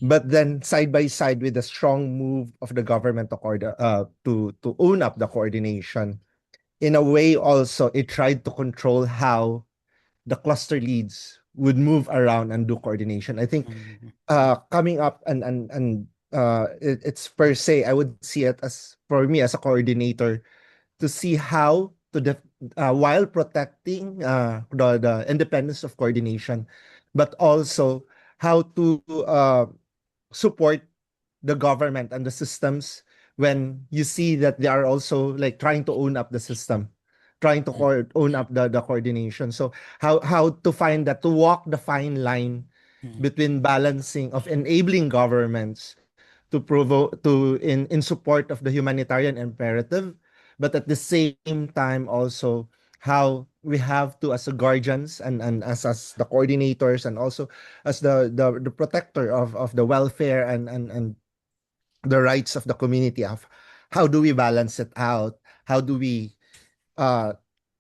But then side by side with the strong move of the government to own up the coordination, in a way also it tried to control how the cluster leads would move around and do coordination. I think coming up it's per se, I would see it as, for me as a coordinator, to see how to while protecting the independence of coordination, but also how to support the government and the systems when you see that they are also like trying to own up the system, trying to own up the coordination. So how to find that, to walk the fine line between balancing of enabling governments to provoke to in support of the humanitarian imperative, but at the same time also how we have to, as a guardians and as the coordinators, and also as the protector of the welfare and the rights of the community, of how do we balance it out, how do we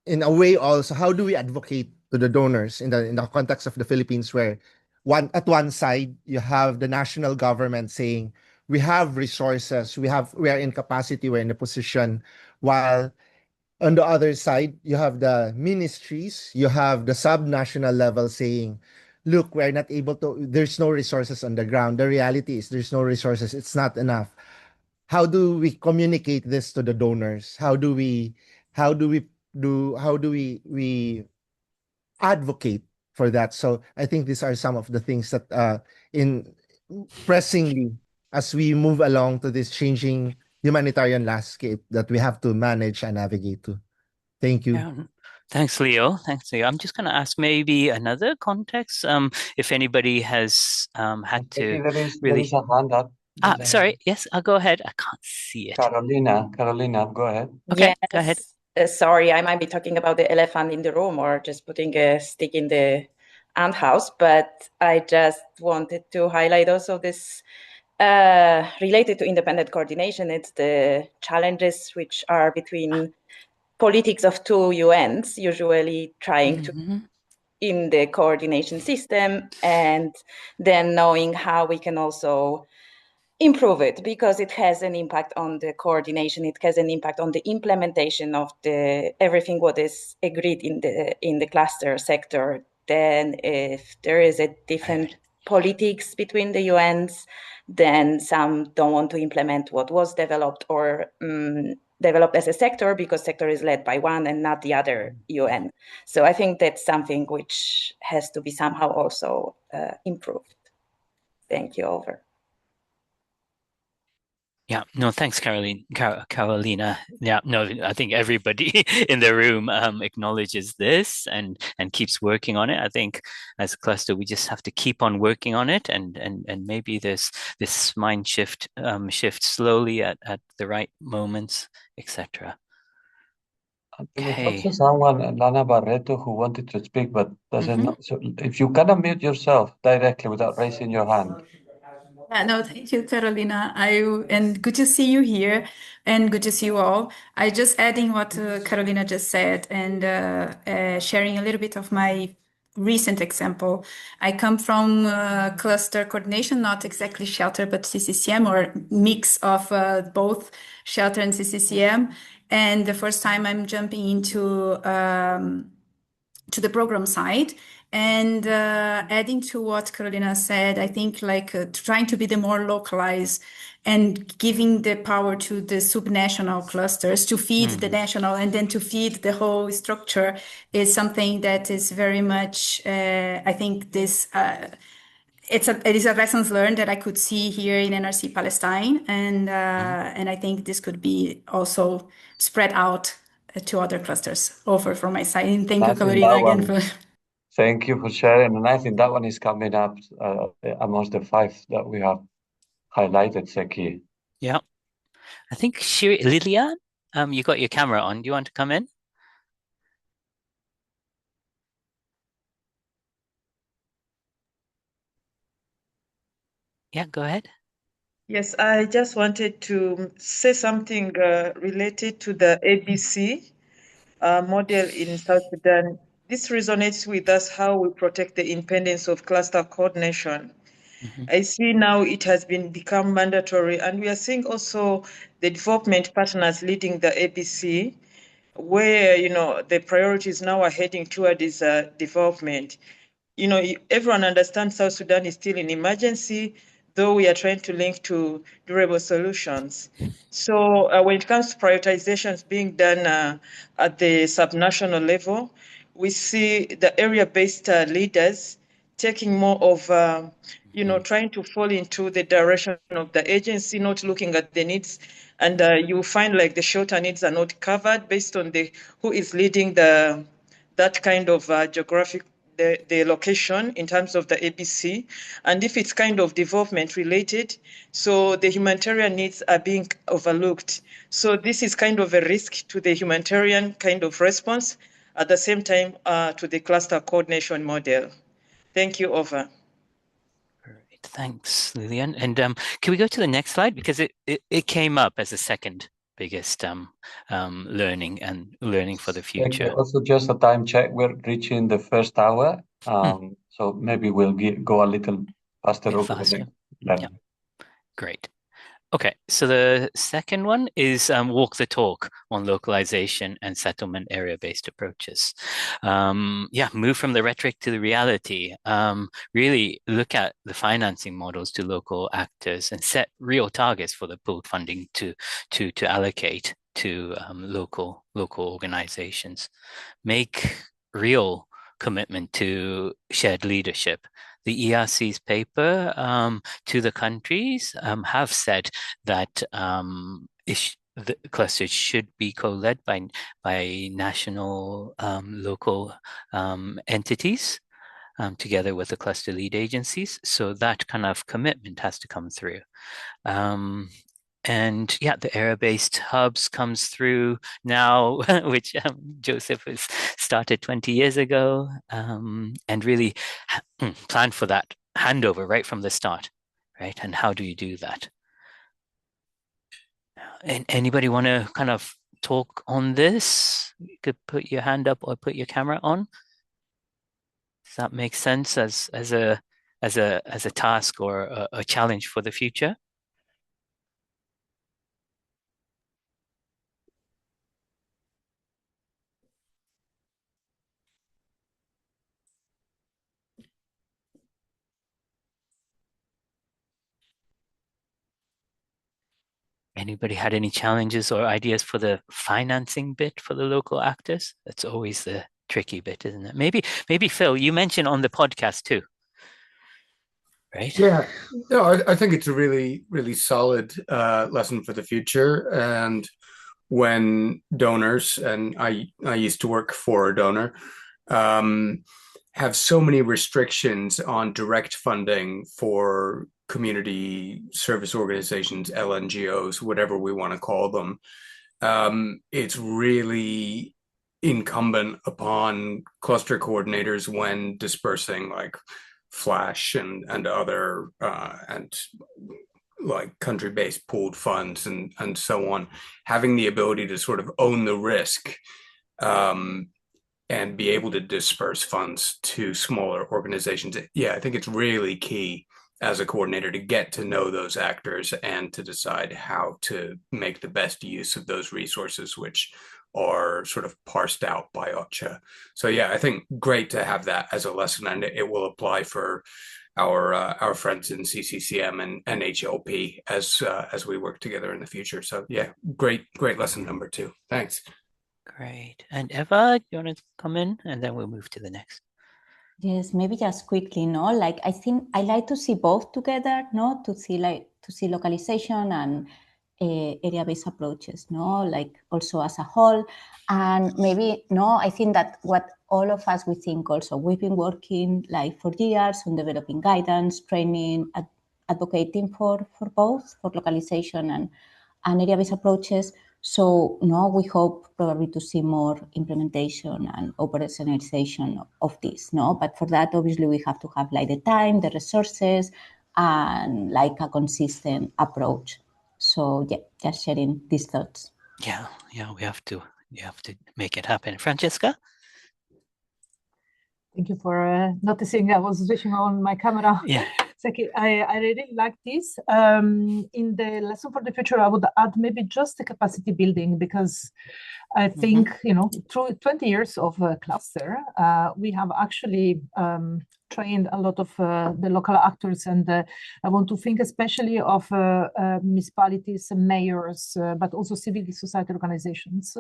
in a way also, how do we advocate to the donors in the context of the Philippines, where one side you have the national government saying we have resources, we are in capacity, we're in a position, while on the other side you have the ministries, you have the subnational level saying, look, we're not able to, there's no resources on the ground. The reality is there's no resources, it's not enough. How do we communicate this to the donors? How do we we advocate for that? So I think these are some of the things that in pressingly, as we move along to this changing humanitarian landscape, that we have to manage and navigate to. Thank you. Yeah. Thanks, Leo. I'm just going to ask maybe another context. If anybody has had to there really. is a hand up. Sorry. Yes, I'll go ahead. I can't see it. Carolina, go ahead. Okay, go ahead. Sorry, I might be talking about the elephant in the room or just putting a stick in the ant house, but I just wanted to highlight also this related to independent coordination, it's the challenges which are between politics of two UNs, usually trying to in the coordination system, and then knowing how we can also improve it, because it has an impact on the coordination, it has an impact on the implementation of the everything what is agreed in the cluster sector. Then if there is a different politics between the UNs, then some don't want to implement what was developed or developed as a sector, because sector is led by one and not the other UN. So I think that's something which has to be somehow also improved. Thank you. Over. Yeah, no, thanks, Carolina. Yeah, no, I think everybody in the room acknowledges this and keeps working on it. I think as a cluster, we just have to keep on working on it, and maybe this mind shift slowly at the right moments, etc. There was also someone, Lana Barreto, who wanted to speak but doesn't know. So if you can unmute yourself directly without raising your hand. No, thank you, Carolina. And good to see you here, and good to see you all. I just adding what Carolina just said, and sharing a little bit of my recent example. I come from cluster coordination, not exactly shelter, but CCCM, or mix of both shelter and CCCM. And the first time I'm jumping into to the program side. And adding to what Carolina said, I think trying to be the more localized and giving the power to the subnational clusters to feed the national and then to feed the whole structure is something that is very much, I think this, it is a lessons learned that I could see here in NRC Palestine. And I think this could be also spread out to other clusters. Over from my side. And thank you, Carolina, again for. Thank you for sharing. And I think that one is coming up amongst the 5 that we have highlighted, Seki. Yeah. I think Lilian, you got your camera on. Do you want to come in? Yeah, go ahead. Yes, I just wanted to say something related to the ABC model in South Sudan. This resonates with us how we protect the independence of cluster coordination. I see now it has become mandatory, and we are seeing also the development partners leading the ABC, where the priorities now are heading toward this development. Everyone understands South Sudan is still in emergency, though we are trying to link to durable solutions. So when it comes to prioritizations being done at the subnational level, we see the area-based leaders taking more of, trying to fall into the direction of the agency, not looking at the needs. And you find like the shorter needs are not covered based on who is leading that kind of geographic the location in terms of the ABC, and if it's kind of development related, so the humanitarian needs are being overlooked. So this is kind of a risk to the humanitarian kind of response, at the same time to the cluster coordination model. Thank you. Over. Great, thanks, Lilian. And can we go to the next slide, because it came up as the second biggest learning for the future. Also, just a time check. We're reaching the first hour, so maybe we'll go a little faster over the next level. Yeah. Great. Okay, so the second one is walk the talk on localization and settlement area-based approaches. Move from the rhetoric to the reality. Really look at the financing models to local actors and set real targets for the pooled funding to allocate to local organizations. Make real commitment to shared leadership. The ERC's paper to the countries have said that the clusters should be co-led by national local entities together with the cluster lead agencies. So that kind of commitment has to come through. And yeah, the area-based hubs comes through now, which Joseph has started 20 years ago, and really plan for that handover right from the start, right? And how do you do that? And anybody want to kind of talk on this? You could put your hand up or put your camera on. Does that make sense as a task or a challenge for the future? Anybody had any challenges or ideas for the financing bit for the local actors? That's always the tricky bit, isn't it? Maybe Phil, you mentioned on the podcast too, right? Yeah, no, I think it's a really, really solid lesson for the future. And when donors, and I used to work for a donor, have so many restrictions on direct funding for community service organizations, LNGOs, whatever we want to call them. It's really incumbent upon cluster coordinators when dispersing like Flash and other and like country-based pooled funds and so on, having the ability to sort of own the risk and be able to disperse funds to smaller organizations. Yeah, I think it's really key as a coordinator to get to know those actors and to decide how to make the best use of those resources, which are sort of parsed out by OCHA. So yeah, I think great to have that as a lesson, and it will apply for our friends in CCCM and HLP as we work together in the future. So yeah, great lesson number 2. Thanks. Great. And Eva, you want to come in, and then we'll move to the next. Yes, maybe just quickly, no? Like I think I like to see both together, no? To see localization and area-based approaches, no? Like also as a whole. And maybe, no, I think that what all of us, we think also, we've been working like for years on developing guidance, training, advocating for both, for localization and area-based approaches. So no, we hope probably to see more implementation and operationalization of this, no? But for that, obviously, we have to have like the time, the resources, and like a consistent approach. So yeah, just sharing these thoughts. Yeah, we have to make it happen. Francesca? Thank you for noticing I was switching on my camera. Yeah. I really like this. In the lesson for the future, I would add maybe just the capacity building, because I think, through 20 years of cluster, we have actually trained a lot of the local actors, and I want to think especially of municipalities and mayors, but also civil society organizations.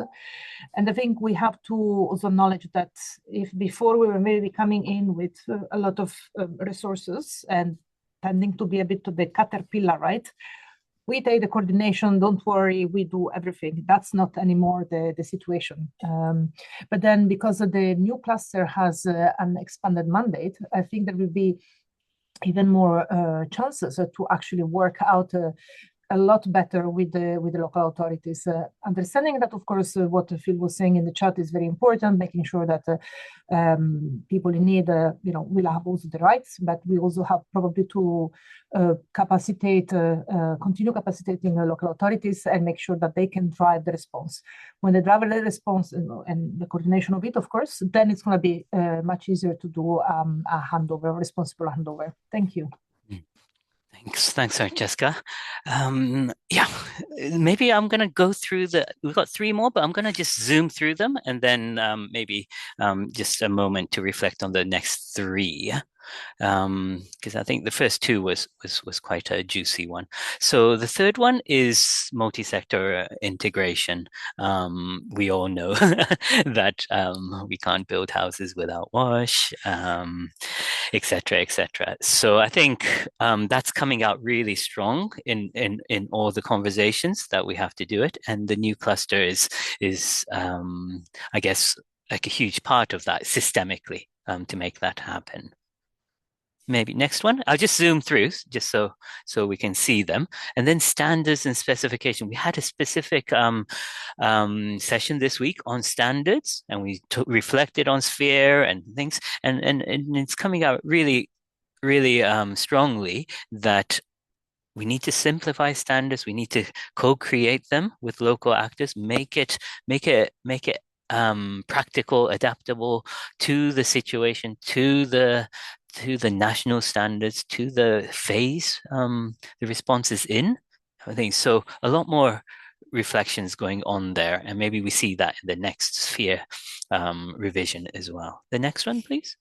And I think we have to also acknowledge that if before we were maybe coming in with a lot of resources and tending to be a bit of the caterpillar, right? We take the coordination, don't worry, we do everything. That's not anymore the situation. But then because of the new cluster has an expanded mandate, I think there will be even more chances to actually work out a lot better with the local authorities. Understanding that, of course, what Phil was saying in the chat is very important, making sure that people in need, will have also the rights, but we also have probably to continue capacitating the local authorities and make sure that they can drive the response. When they drive the response and the coordination of it, of course, then it's going to be much easier to do a handover, responsible handover. Thank you. Thanks, Francesca. Yeah, maybe I'm going to go through we've got 3 more, but I'm going to just zoom through them, and then maybe just a moment to reflect on the next 3. Because I think the first 2 was quite a juicy one. So the third one is multi-sector integration. We all know that we can't build houses without wash, etc., etc. So I think that's coming out really strong in all the conversations that we have to do it, and the new cluster is I guess like a huge part of that systemically to make that happen. Maybe next one. I'll just zoom through just so we can see them. And then standards and specification. We had a specific session this week on standards, and we reflected on sphere and things. And it's coming out really, really strongly that we need to simplify standards. We need to co-create them with local actors, make it practical, adaptable to the situation, to the national standards, to the phase the response is in. I think so. A lot more reflections going on there, and maybe we see that in the next sphere revision as well. The next one, please.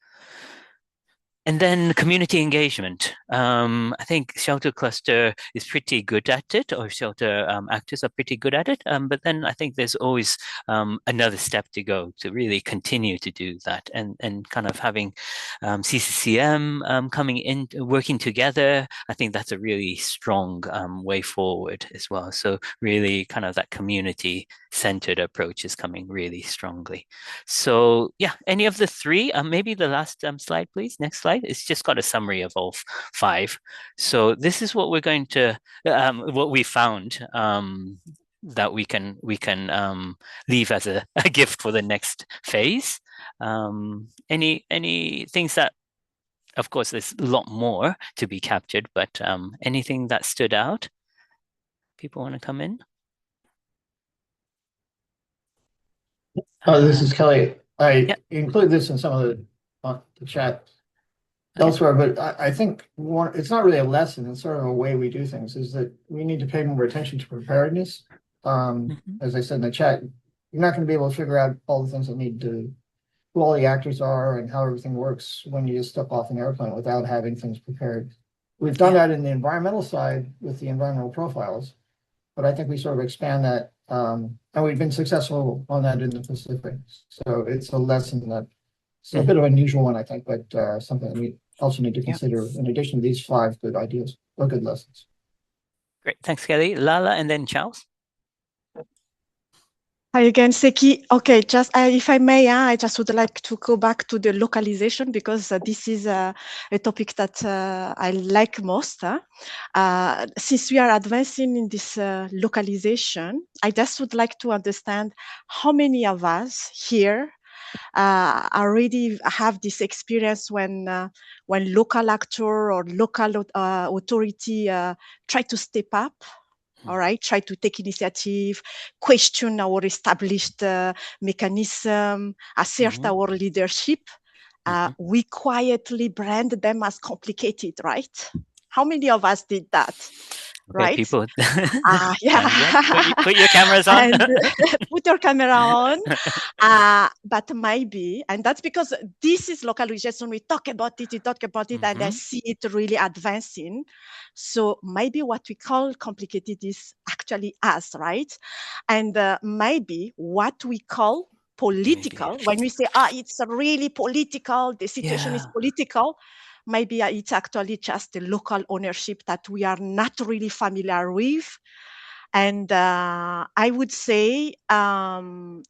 And then community engagement. I think shelter cluster is pretty good at it, or shelter actors are pretty good at it. But then I think there's always another step to go to really continue to do that, and kind of having CCCM coming in, working together. I think that's a really strong way forward as well. So really kind of that community-centered approach is coming really strongly. So yeah, any of the three, maybe the last slide, please. Next slide. It's just got a summary of all 5. So this is what we're going to, what we found that we can leave as a gift for the next phase. Any things that, of course, there's a lot more to be captured, but anything that stood out? People want to come in? Oh, this is Kelly. I include this in some of the chat elsewhere, but I think it's not really a lesson. It's sort of a way we do things, is that we need to pay more attention to preparedness. As I said in the chat, you're not going to be able to figure out all the things that need to, who all the actors are and how everything works when you just step off an airplane without having things prepared. We've done that in the environmental side with the environmental profiles, but I think we sort of expand that, and we've been successful on that in the Pacific. So it's a lesson that it's a bit of an unusual one, I think, but something that we also need to consider in addition to these 5 good ideas or good lessons. Great, thanks, Kelly. Lala, and then Charles. Hi again, Seki. Okay, just if I may, I just would like to go back to the localization, because this is a topic that I like most. Since we are advancing in this localization, I just would like to understand how many of us here already have this experience when local actor or local authority try to step up. All right, try to take initiative, question our established mechanism, assert our leadership. We quietly brand them as complicated, right? How many of us did that? Okay, right? people. Yeah. Put your cameras on. And put your camera on. But maybe, and that's because this is localization. We talk about it, and I see it really advancing. So maybe what we call complicated is actually us, right? And maybe what we call political, when we say, it's really political, the situation is political, maybe it's actually just the local ownership that we are not really familiar with. And I would say the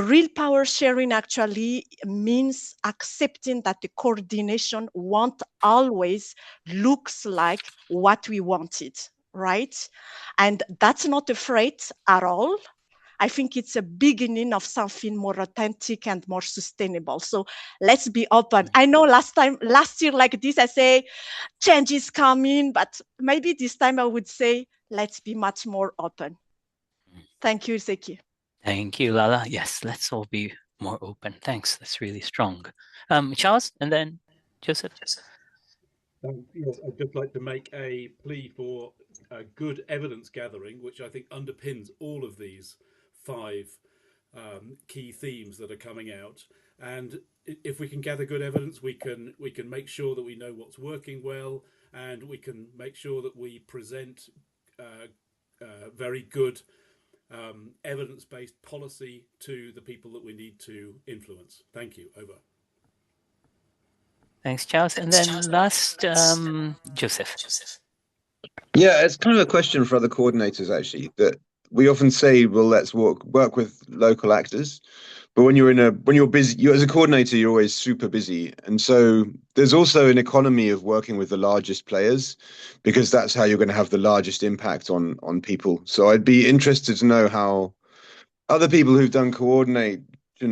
real power sharing actually means accepting that the coordination won't always looks like what we wanted, right? And that's not a threat at all. I think it's a beginning of something more authentic and more sustainable. So let's be open. I know last year like this, I say change is coming, but maybe this time I would say, let's be much more open. Thank you, Zeki. Thank you, Lala. Yes, let's all be more open. Thanks. That's really strong. Charles, and then Joseph. Yes, I'd just like to make a plea for good evidence gathering, which I think underpins all of these 5 key themes that are coming out. And if we can gather good evidence, we can make sure that we know what's working well, and we can make sure that we present very good evidence-based policy to the people that we need to influence. Thank you. Over. Thanks, Charles. And then last, Joseph. Yeah, it's kind of a question for other coordinators, actually, that we often say, well, let's work with local actors. But when you're busy, you as a coordinator, you're always super busy. And so there's also an economy of working with the largest players, because that's how you're going to have the largest impact on people. So I'd be interested to know how other people who've done coordination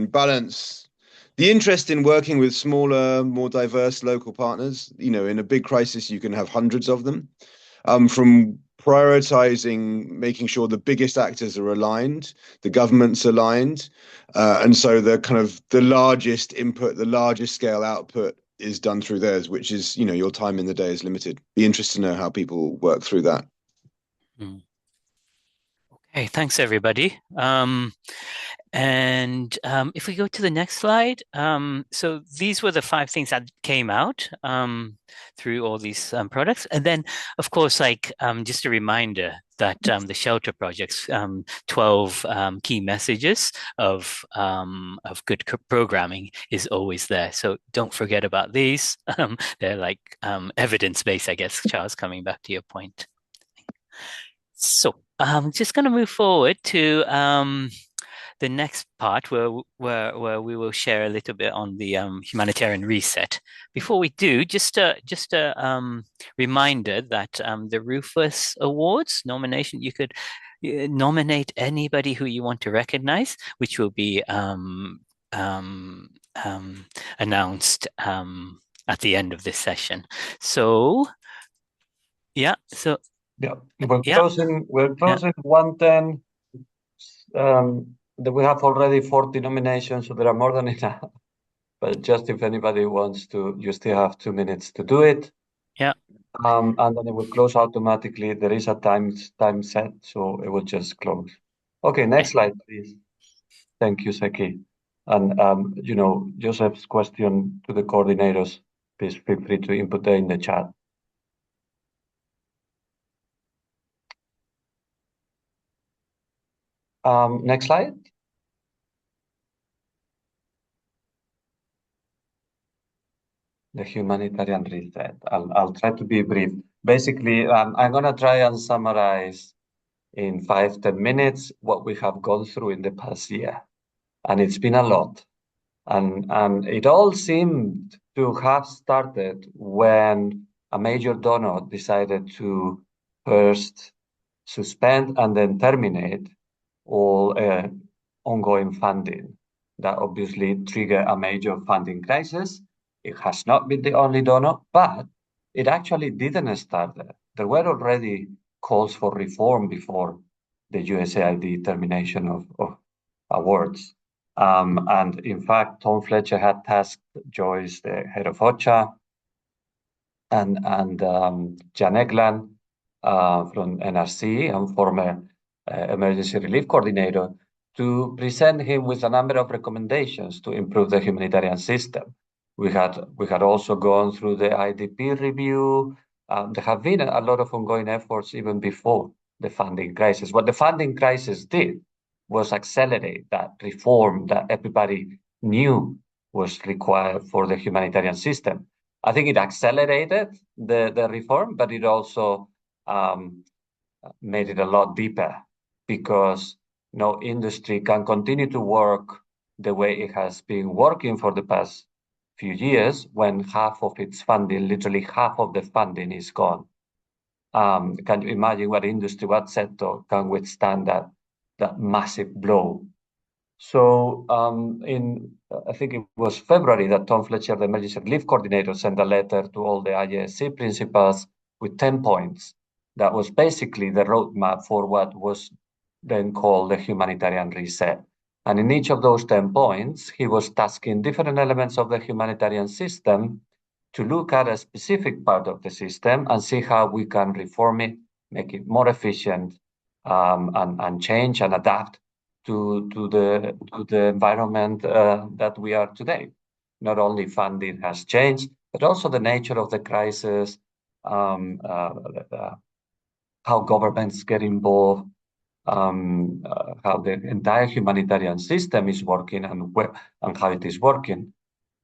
balance the interest in working with smaller, more diverse local partners. In a big crisis, you can have hundreds of them. from prioritizing, making sure the biggest actors are aligned, the government's aligned, and so the kind of the largest input, the largest scale output is done through theirs, which is, you know, your time in the day is limited. Be interested to know how people work through that. Okay, thanks everybody. If we go to the next slide, so these were the 5 things that came out through all these products. And then, of course, like just a reminder that the shelter projects, 12 key messages of good programming is always there. So don't forget about these. They're like evidence-based, I guess, Charles, coming back to your point. So I'm just going to move forward to the next part where we will share a little bit on the humanitarian reset. Before we do, just a reminder that the Rufus Awards nomination, you could nominate anybody who you want to recognize, which will be announced at the end of this session. So, yeah. So. Yeah, we're closing 110. We have already 40 nominations, so there are more than enough. But just if anybody wants to, you still have 2 minutes to do it. Yeah. And then it will close automatically. There is a time set, so it will just close. Okay, next slide, please. Thank you, Seki. And you know, Joseph's question to the coordinators, please feel free to input it in the chat. Next slide. The humanitarian reset. I'll try to be brief. Basically, I'm gonna try and summarize in 5-10 minutes what we have gone through in the past year, and it's been a lot. And it all seemed to have started when a major donor decided to first suspend and then terminate all ongoing funding. That obviously triggered a major funding crisis. It has not been the only donor, but it actually didn't start there. There were already calls for reform before the USAID termination of awards. And in fact, Tom Fletcher had tasked Joyce, the head of OCHA, and Jan Eglan from NRC and former emergency relief coordinator, to present him with a number of recommendations to improve the humanitarian system. We had also gone through the IDP review. There have been a lot of ongoing efforts even before the funding crisis. What the funding crisis did was accelerate that reform that everybody knew was required for the humanitarian system. I think it accelerated the reform, but it also made it a lot deeper, because no industry can continue to work the way it has been working for the past few years when half of its funding, literally half of the funding, is gone. Can you imagine what industry, what sector can withstand that massive blow? So I think it was February that Tom Fletcher, the emergency relief coordinator, sent a letter to all the ISC principals with 10 points. That was basically the roadmap for what was then called the humanitarian reset. And in each of those 10 points, he was tasking different elements of the humanitarian system to look at a specific part of the system and see how we can reform it, make it more efficient, and change and adapt to the environment that we are today. Not only funding has changed, but also the nature of the crisis, how governments get involved, how the entire humanitarian system is working, and how it is working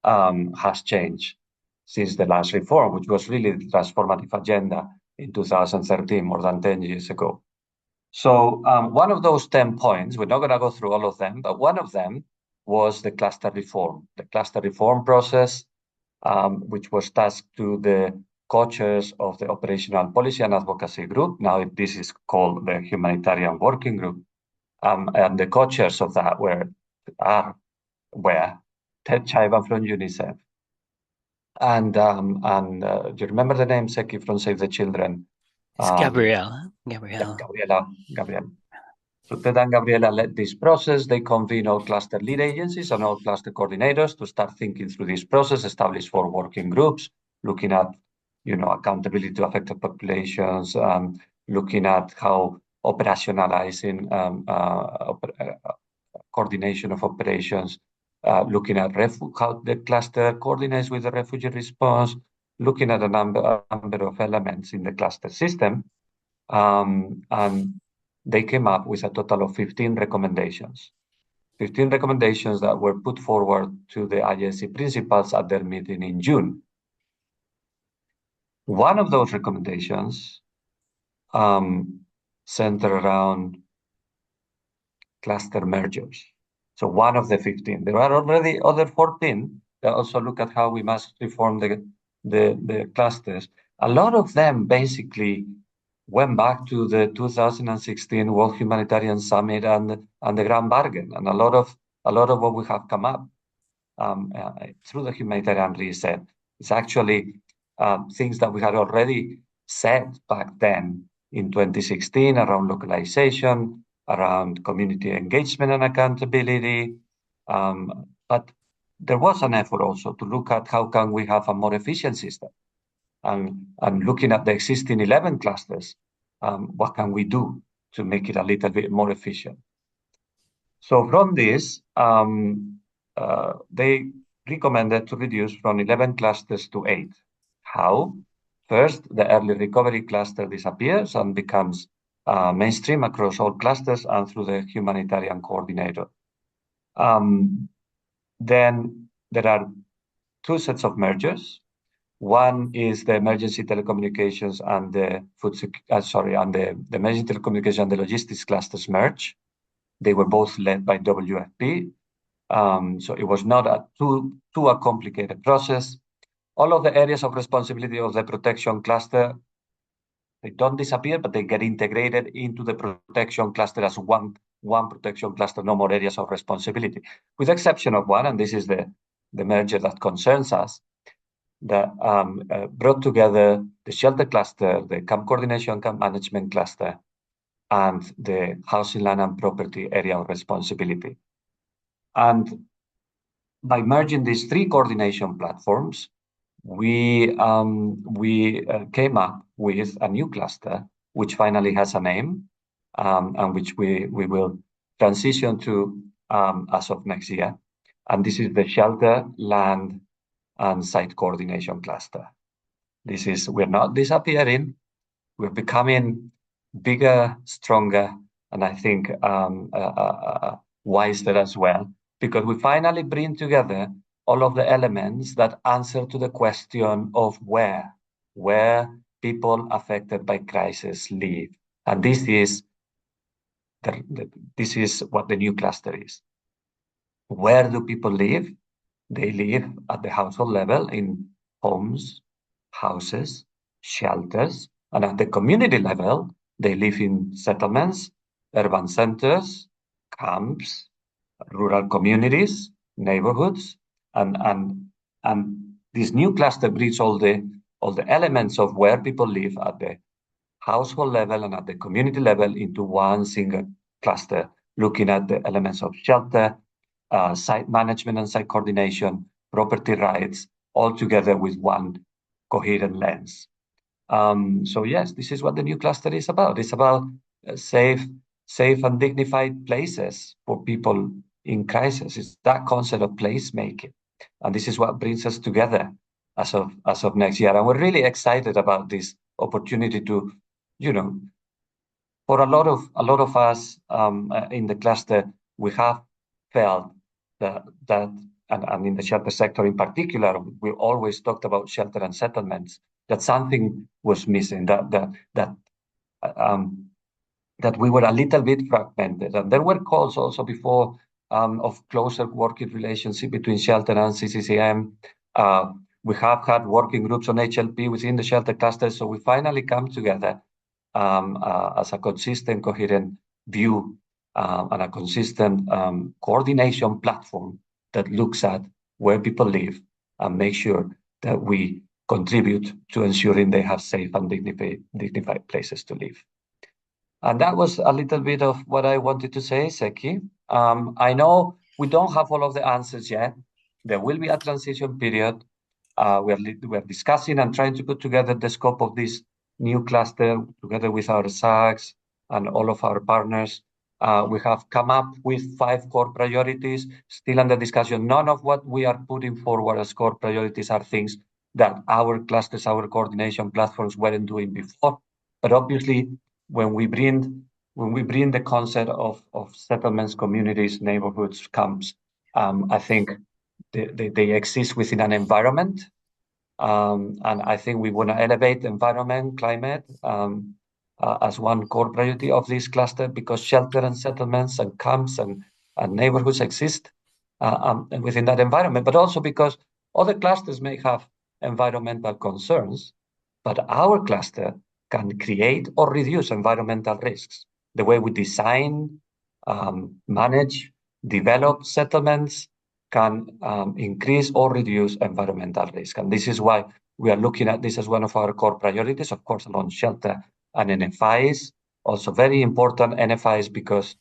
has changed since the last reform, which was really the transformative agenda in 2013, more than 10 years ago. So one of those 10 points, we're not going to go through all of them, but one of them was the cluster reform. The cluster reform process, which was tasked to the co-chairs of the Operational Policy and Advocacy Group. Now this is called the Humanitarian Working Group. And the co-chairs of that were Ted Chaiban from UNICEF. And you remember the name, Seki, from Save the Children, It's Gabriela. Gabriela. Gabriela. So Ted and Gabriela led this process. They convened all cluster lead agencies and all cluster coordinators to start thinking through this process, establish 4 working groups, looking at, accountability to affected populations, looking at how operationalizing coordination of operations, looking at how the cluster coordinates with the refugee response, looking at a number of elements in the cluster system. And they came up with a total of 15 recommendations. 15 recommendations that were put forward to the ISC principals at their meeting in June. One of those recommendations centered around cluster mergers. So one of the 15. There are already other 14 that also look at how we must reform the clusters. A lot of them basically went back to the 2016 World Humanitarian Summit and the Grand Bargain, and a lot of what we have come up through the humanitarian reset is actually things that we had already said back then in 2016 around localization, around community engagement and accountability. But there was an effort also to look at how can we have a more efficient system. And looking at the existing 11 clusters, what can we do to make it a little bit more efficient? So from this, they recommended to reduce from 11 clusters to 8. How? First, the early recovery cluster disappears and becomes mainstream across all clusters and through the humanitarian coordinator. Then there are 2 sets of mergers. One is the emergency telecommunications and the the emergency telecommunications and the logistics clusters merge. They were both led by WFP. So it was not a too complicated process. All of the areas of responsibility of the protection cluster, they don't disappear, but they get integrated into the protection cluster as one protection cluster, no more areas of responsibility. With the exception of one, and this is the merger that concerns us, that brought together the shelter cluster, the camp coordination, camp management cluster, and the housing, land, and property area of responsibility. And by merging these 3 coordination platforms, we came up with a new cluster, which finally has a name, and which we will transition to as of next year. And this is the Shelter, Land, and Site Coordination Cluster. We're not disappearing, we're becoming bigger, stronger, and I think wiser as well, because we finally bring together all of the elements that answer to the question of where people affected by crisis live. And this is what the new cluster is. Where do people live? They live at the household level in homes, houses, shelters, and at the community level, they live in settlements, urban centers, camps, rural communities, neighborhoods, and this new cluster brings all the elements of where people live at the household level and at the community level into one single cluster, looking at the elements of shelter, site management and site coordination, property rights, all together with one coherent lens. So yes, this is what the new cluster is about. It's about safe and dignified places for people in crisis. It's that concept of placemaking. And this is what brings us together as of next year. And we're really excited about this opportunity to, for a lot of us in the cluster, we have felt that and in the shelter sector in particular, we always talked about shelter and settlements, that something was missing, that we were a little bit fragmented. And there were calls also before of closer working relationship between shelter and CCCM. We have had working groups on HLP within the shelter cluster, so we finally come together as a consistent, coherent view and a consistent coordination platform that looks at where people live and make sure that we contribute to ensuring they have safe and dignified places to live. And that was a little bit of what I wanted to say, Seki. I know we don't have all of the answers yet. There will be a transition period. We're discussing and trying to put together the scope of this new cluster together with our SACs and all of our partners. We have come up with 5 core priorities, still under discussion. None of what we are putting forward as core priorities are things that our clusters, our coordination platforms weren't doing before. But obviously, when we bring the concept of settlements, communities, neighborhoods, camps, I think they exist within an environment. And I think we want to elevate environment, climate, as one core priority of this cluster, because shelter and settlements and camps and neighborhoods exist within that environment, but also because other clusters may have environmental concerns, but our cluster can create or reduce environmental risks. The way we design, manage, develop settlements can increase or reduce environmental risk. And this is why we are looking at this as one of our core priorities, of course, along shelter and NFIs. Also very important, NFIs, because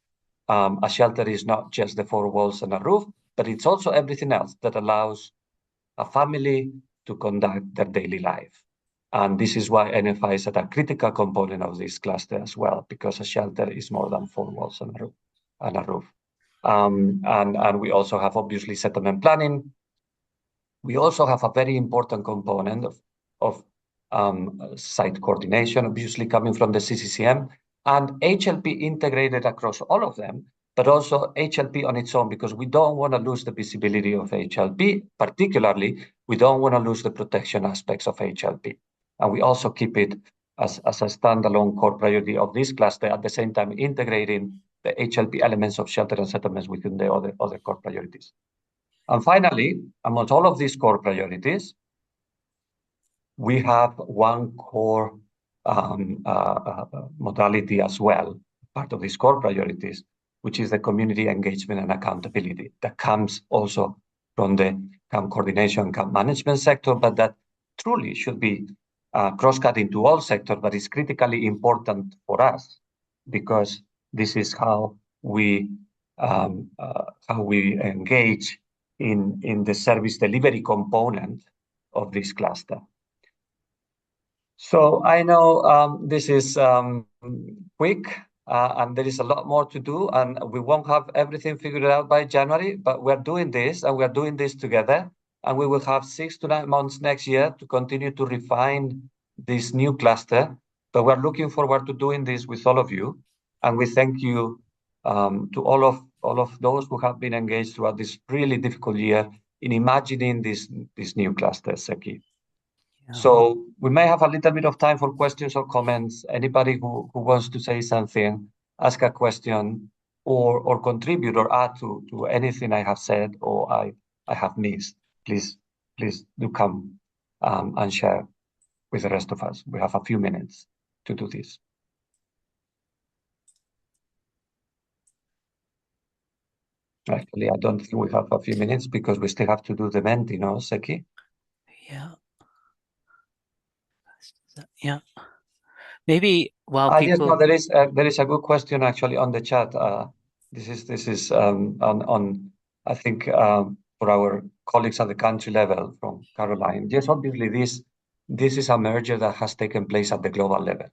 a shelter is not just the 4 walls and a roof, but it's also everything else that allows a family to conduct their daily life. And this is why NFIs are a critical component of this cluster as well, because a shelter is more than 4 walls and a roof. And we also have obviously settlement planning. We also have a very important component of site coordination, obviously coming from the CCCM, and HLP integrated across all of them, but also HLP on its own, because we don't want to lose the visibility of HLP. Particularly, we don't want to lose the protection aspects of HLP. And we also keep it as a standalone core priority of this cluster, at the same time integrating the HLP elements of shelter and settlements within the other core priorities. And finally, amongst all of these core priorities, we have one core modality as well, part of these core priorities, which is the community engagement and accountability that comes also from the camp coordination, camp management sector, but that truly should be cross-cutting to all sectors, but is critically important for us because this is how we engage in the service delivery component of this cluster. So I know this is quick and there is a lot more to do, and we won't have everything figured out by January, but we're doing this and we're doing this together, and we will have 6 to 9 months next year to continue to refine this new cluster. But we're looking forward to doing this with all of you, and we thank you to all of those who have been engaged throughout this really difficult year in imagining this new cluster, Seki. So we may have a little bit of time for questions or comments. Anybody who wants to say something, ask a question, or contribute or add to anything I have said or I have missed, please do come and share with the rest of us. We have a few minutes to do this. Actually, I don't think we have a few minutes because we still have to do the event, Seki? Yeah. Yeah. Maybe while Yes, people... no, there is a good question actually on the chat. This is on I think for our colleagues at the country level from Caroline. Yes, obviously this is a merger that has taken place at the global level.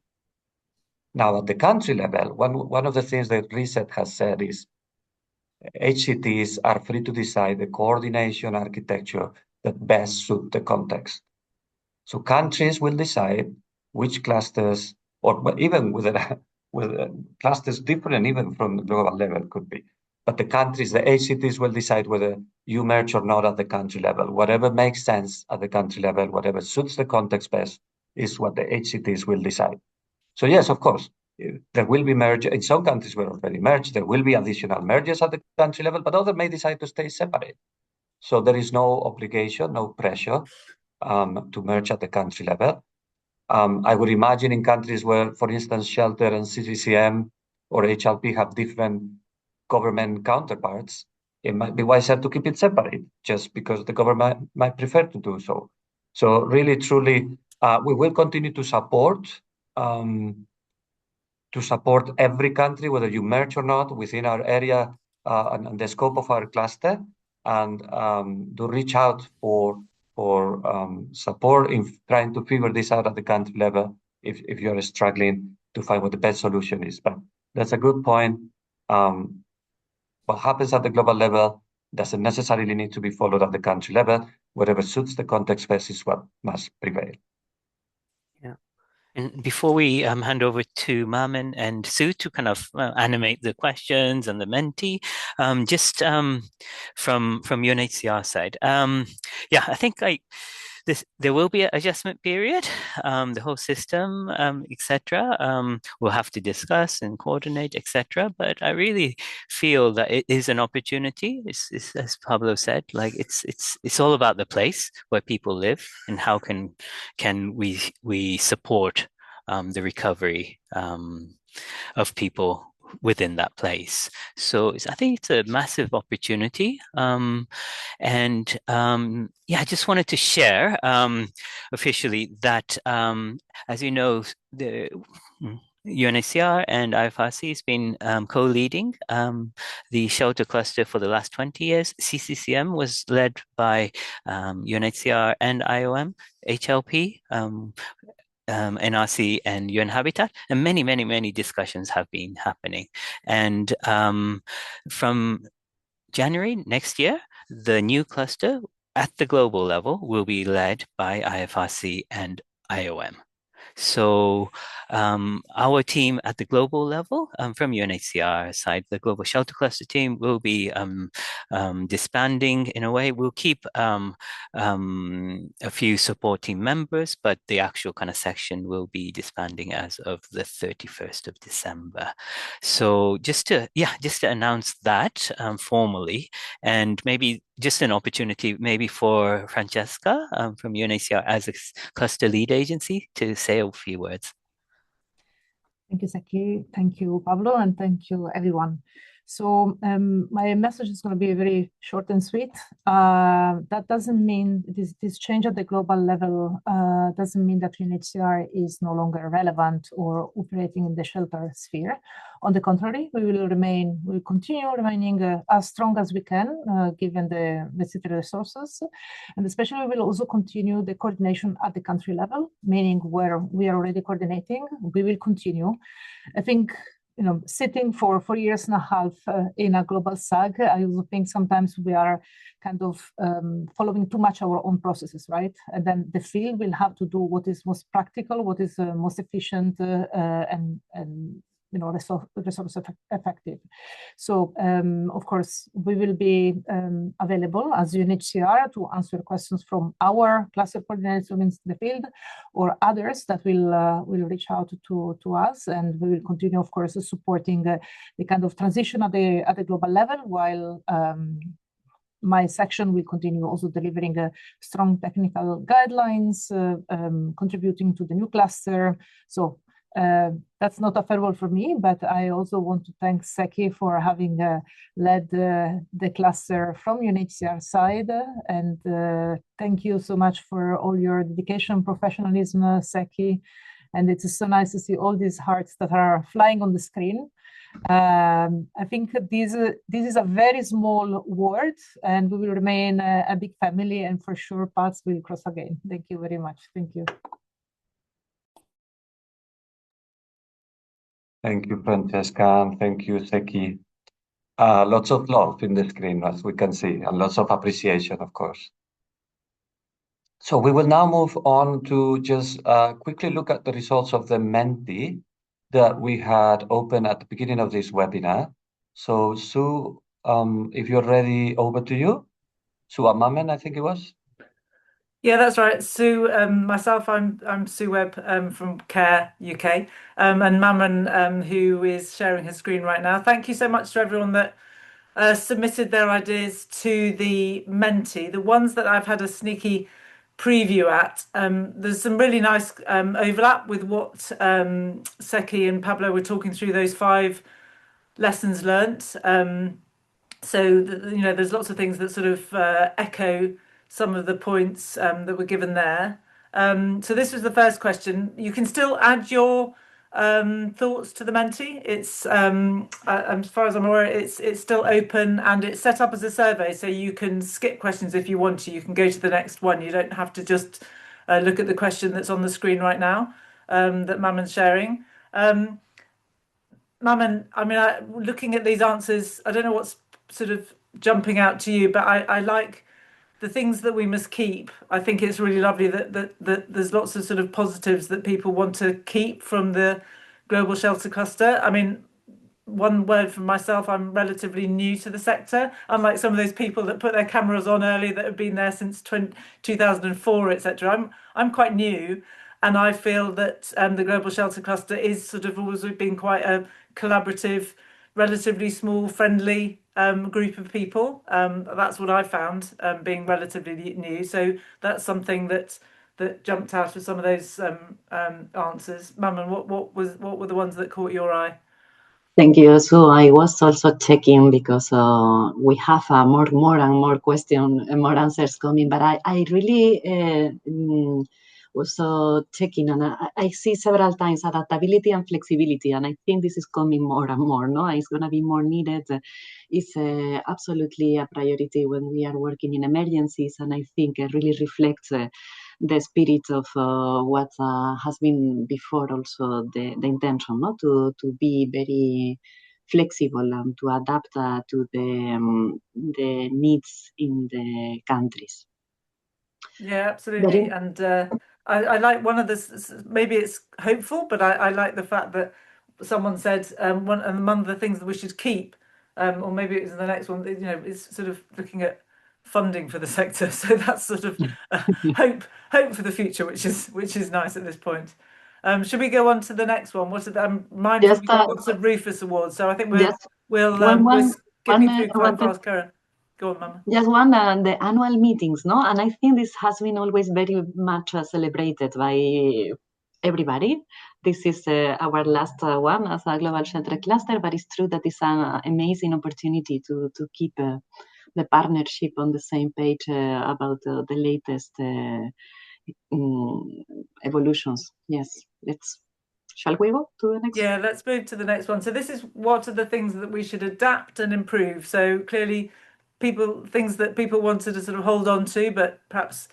Now at the country level, one of the things that Reset has said is HCTs are free to decide the coordination architecture that best suit the context. So countries will decide which clusters, or even with clusters different even from the global level could be. But the countries, the HCTs will decide whether you merge or not at the country level. Whatever makes sense at the country level, whatever suits the context best is what the HCTs will decide. So yes, of course, there will be merge. In some countries we're already merged. There will be additional mergers at the country level, but others may decide to stay separate. So there is no obligation, no pressure to merge at the country level. I would imagine in countries where, for instance, Shelter and CCCM or HLP have different government counterparts, it might be wiser to keep it separate just because the government might prefer to do so. So really, truly, we will continue to support every country, whether you merge or not, within our area and the scope of our cluster, and to reach out for support in trying to figure this out at the country level if you're struggling to find what the best solution is. But that's a good point. What happens at the global level doesn't necessarily need to be followed at the country level. Whatever suits the context best is what must prevail. And before we hand over to Mamen and Sue to kind of animate the questions and the Menti, just from UNHCR side, I think there will be an adjustment period. The whole system, etc. We'll have to discuss and coordinate, etc. But I really feel that it is an opportunity. It's as Pablo said, like it's all about the place where people live and how can we support the recovery of people within that place. So I think it's a massive opportunity. I just wanted to share officially that, as you know, the UNHCR and IFRC has been co-leading the shelter cluster for the last 20 years. CCCM was led by UNHCR and IOM, HLP, NRC and UN Habitat, and many discussions have been happening. And from January next year, the new cluster at the global level will be led by IFRC and IOM. So our team at the global level from UNHCR side, the Global Shelter Cluster team will be disbanding in a way. We'll keep a few support team members, but the actual kind of section will be disbanding as of the 31st of December. So just to announce that formally, and maybe just an opportunity maybe for Francesca from UNHCR as a cluster lead agency to say a few words. Thank you, Seki. Thank you, Pablo, and thank you, everyone. So my message is going to be very short and sweet. That doesn't mean this change at the global level doesn't mean that UNHCR is no longer relevant or operating in the shelter sphere. On the contrary, we will continue remaining as strong as we can, given the necessary resources, and especially we will also continue the coordination at the country level, meaning where we are already coordinating, we will continue. I think, sitting for 4 years and a half in a global SAG, I also think sometimes we are kind of following too much our own processes, right? And then the field will have to do what is most practical, what is most efficient, and resource effective. So, of course, we will be available as UNHCR to answer questions from our cluster coordinators in the field or others that will reach out to us, and we will continue, of course, supporting the kind of transition at the global level, while my section will continue also delivering strong technical guidelines, contributing to the new cluster. So that's not a farewell for me, but I also want to thank Seki for having led the cluster from UNHCR side, and thank you so much for all your dedication, professionalism, Seki, and it is so nice to see all these hearts that are flying on the screen. I think this is a very small world, and we will remain a big family, and for sure paths will cross again. Thank you very much. Thank you. Thank you, Francesca, and thank you, Seki. Lots of love in the screen, as we can see, and lots of appreciation, of course. So we will now move on to just quickly look at the results of the Menti that we had open at the beginning of this webinar. So Sue, if you're ready, over to you. Sue Amamen, I think it was. Yeah, that's right. Sue, myself, I'm Sue Webb from CARE UK, and Mamen, who is sharing her screen right now. Thank you so much to everyone that submitted their ideas to the Menti. The ones that I've had a sneaky preview at, there's some really nice overlap with what Seki and Pablo were talking through, those 5 lessons learnt. So there's lots of things that sort of echo some of the points that were given there. So this was the first question. You can still add your thoughts to the Menti. It's as far as I'm aware, it's still open and it's set up as a survey, so you can skip questions if you want to. You can go to the next one. You don't have to just look at the question that's on the screen right now that Mamon's sharing. Maman, I mean, looking at these answers, I don't know what's sort of jumping out to you, but I like the things that we must keep. I think it's really lovely that there's lots of sort of positives that people want to keep from the global shelter cluster. I mean, one word from myself, I'm relatively new to the sector, unlike some of those people that put their cameras on early that have been there since 2004, etc. I'm quite new, and I feel that the global shelter cluster is sort of always been quite a collaborative, relatively small, friendly group of people. That's what I found being relatively new. So that's something that jumped out of some of those answers. Maman, what were the ones that caught your eye? Thank you. So I was also checking because we have more and more questions, more answers coming. But I really was checking, and I see several times adaptability and flexibility, and I think this is coming more and more. No, it's going to be more needed. It's absolutely a priority when we are working in emergencies, and I think it really reflects. The spirit of what has been before also the intention, no? To be very flexible and to adapt to the needs in the countries. Yeah, absolutely. And I like one of the, maybe it's hopeful, but I like the fact that someone said one of the things that we should keep, or maybe it was the next one, you know, is sort of looking at funding for the sector. So that's sort of hope for the future, which is nice at this point. Should we go on to the next one? What are I'm mindful we've got lots of Rufus Awards, so I think we're skipping through quite fast. Karen, go on, Mama. Just one, the annual meetings, no? And I think this has been always very much celebrated by everybody. This is our last one as a global shelter cluster, but it's true that it's an amazing opportunity to keep the partnership on the same page about the latest evolutions. Yes, shall we go to the next? Yeah, let's move to the next one. So this is what are the things that we should adapt and improve. So clearly things that people wanted to sort of hold on to, but perhaps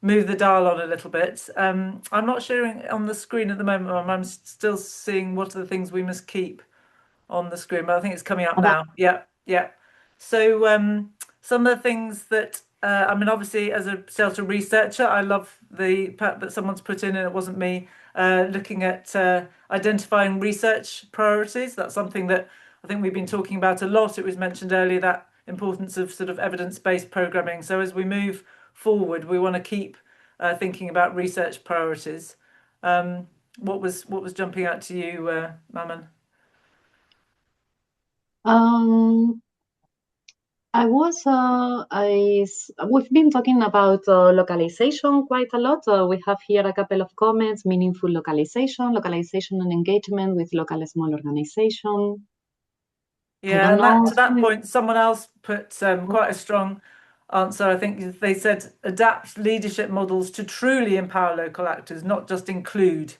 move the dial on a little bit. I'm not showing on the screen at the moment. I'm still seeing what are the things we must keep on the screen, but I think it's coming up now. Yeah. So some of the things that I mean, obviously, as a shelter researcher, I love the fact that someone's put in, and it wasn't me, looking at identifying research priorities. That's something that I think we've been talking about a lot. It was mentioned earlier, that importance of sort of evidence-based programming. So as we move forward, we want to keep thinking about research priorities. What was jumping out to you, Maman? We've been talking about localization quite a lot. We have here a couple of comments: meaningful localization and engagement with local small organization. Yeah, and to that point, someone else put quite a strong answer. I think they said adapt leadership models to truly empower local actors, not just include,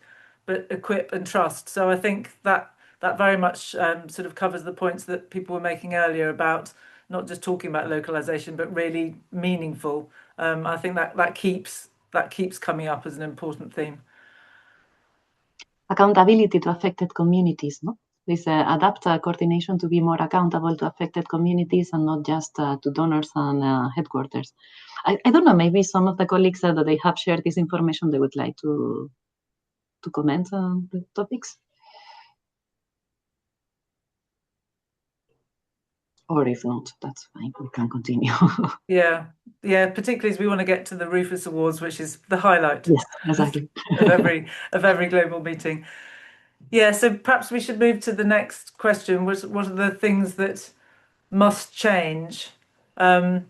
but equip and trust. So I think that very much sort of covers the points that people were making earlier about not just talking about localization, but really meaningful. I think that keeps coming up as an important theme. Accountability to affected communities, no? This adapt coordination to be more accountable to affected communities and not just to donors and headquarters. I don't know, maybe some of the colleagues that they have shared this information, they would like to comment on the topics. Or if not, that's fine, we can continue. Yeah, particularly as we want to get to the Rufus Awards, which is the highlight. Yes, exactly. of every global meeting. Yeah, so perhaps we should move to the next question. What are the things that must change? One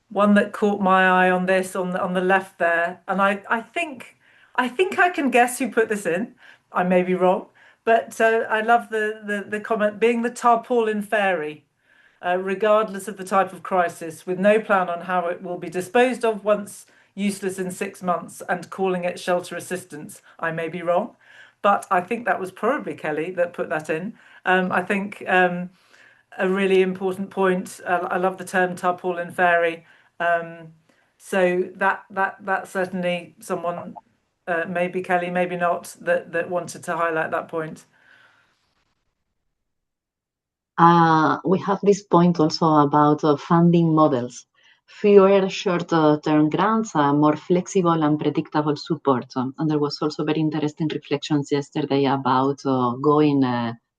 that caught my eye on this on the left there, and I think I can guess who put this in. I may be wrong, but I love the comment being the tarpaulin fairy. regardless of the type of crisis, with no plan on how it will be disposed of once useless in 6 months, and calling it shelter assistance. I may be wrong, but I think that was probably Kelly that put that in. I think a really important point. I love the term tarpaulin fairy. So that's certainly someone, maybe Kelly, maybe not, that wanted to highlight that point. We have this point also about funding models. Fewer short-term grants, more flexible and predictable support. And there was also very interesting reflections yesterday about going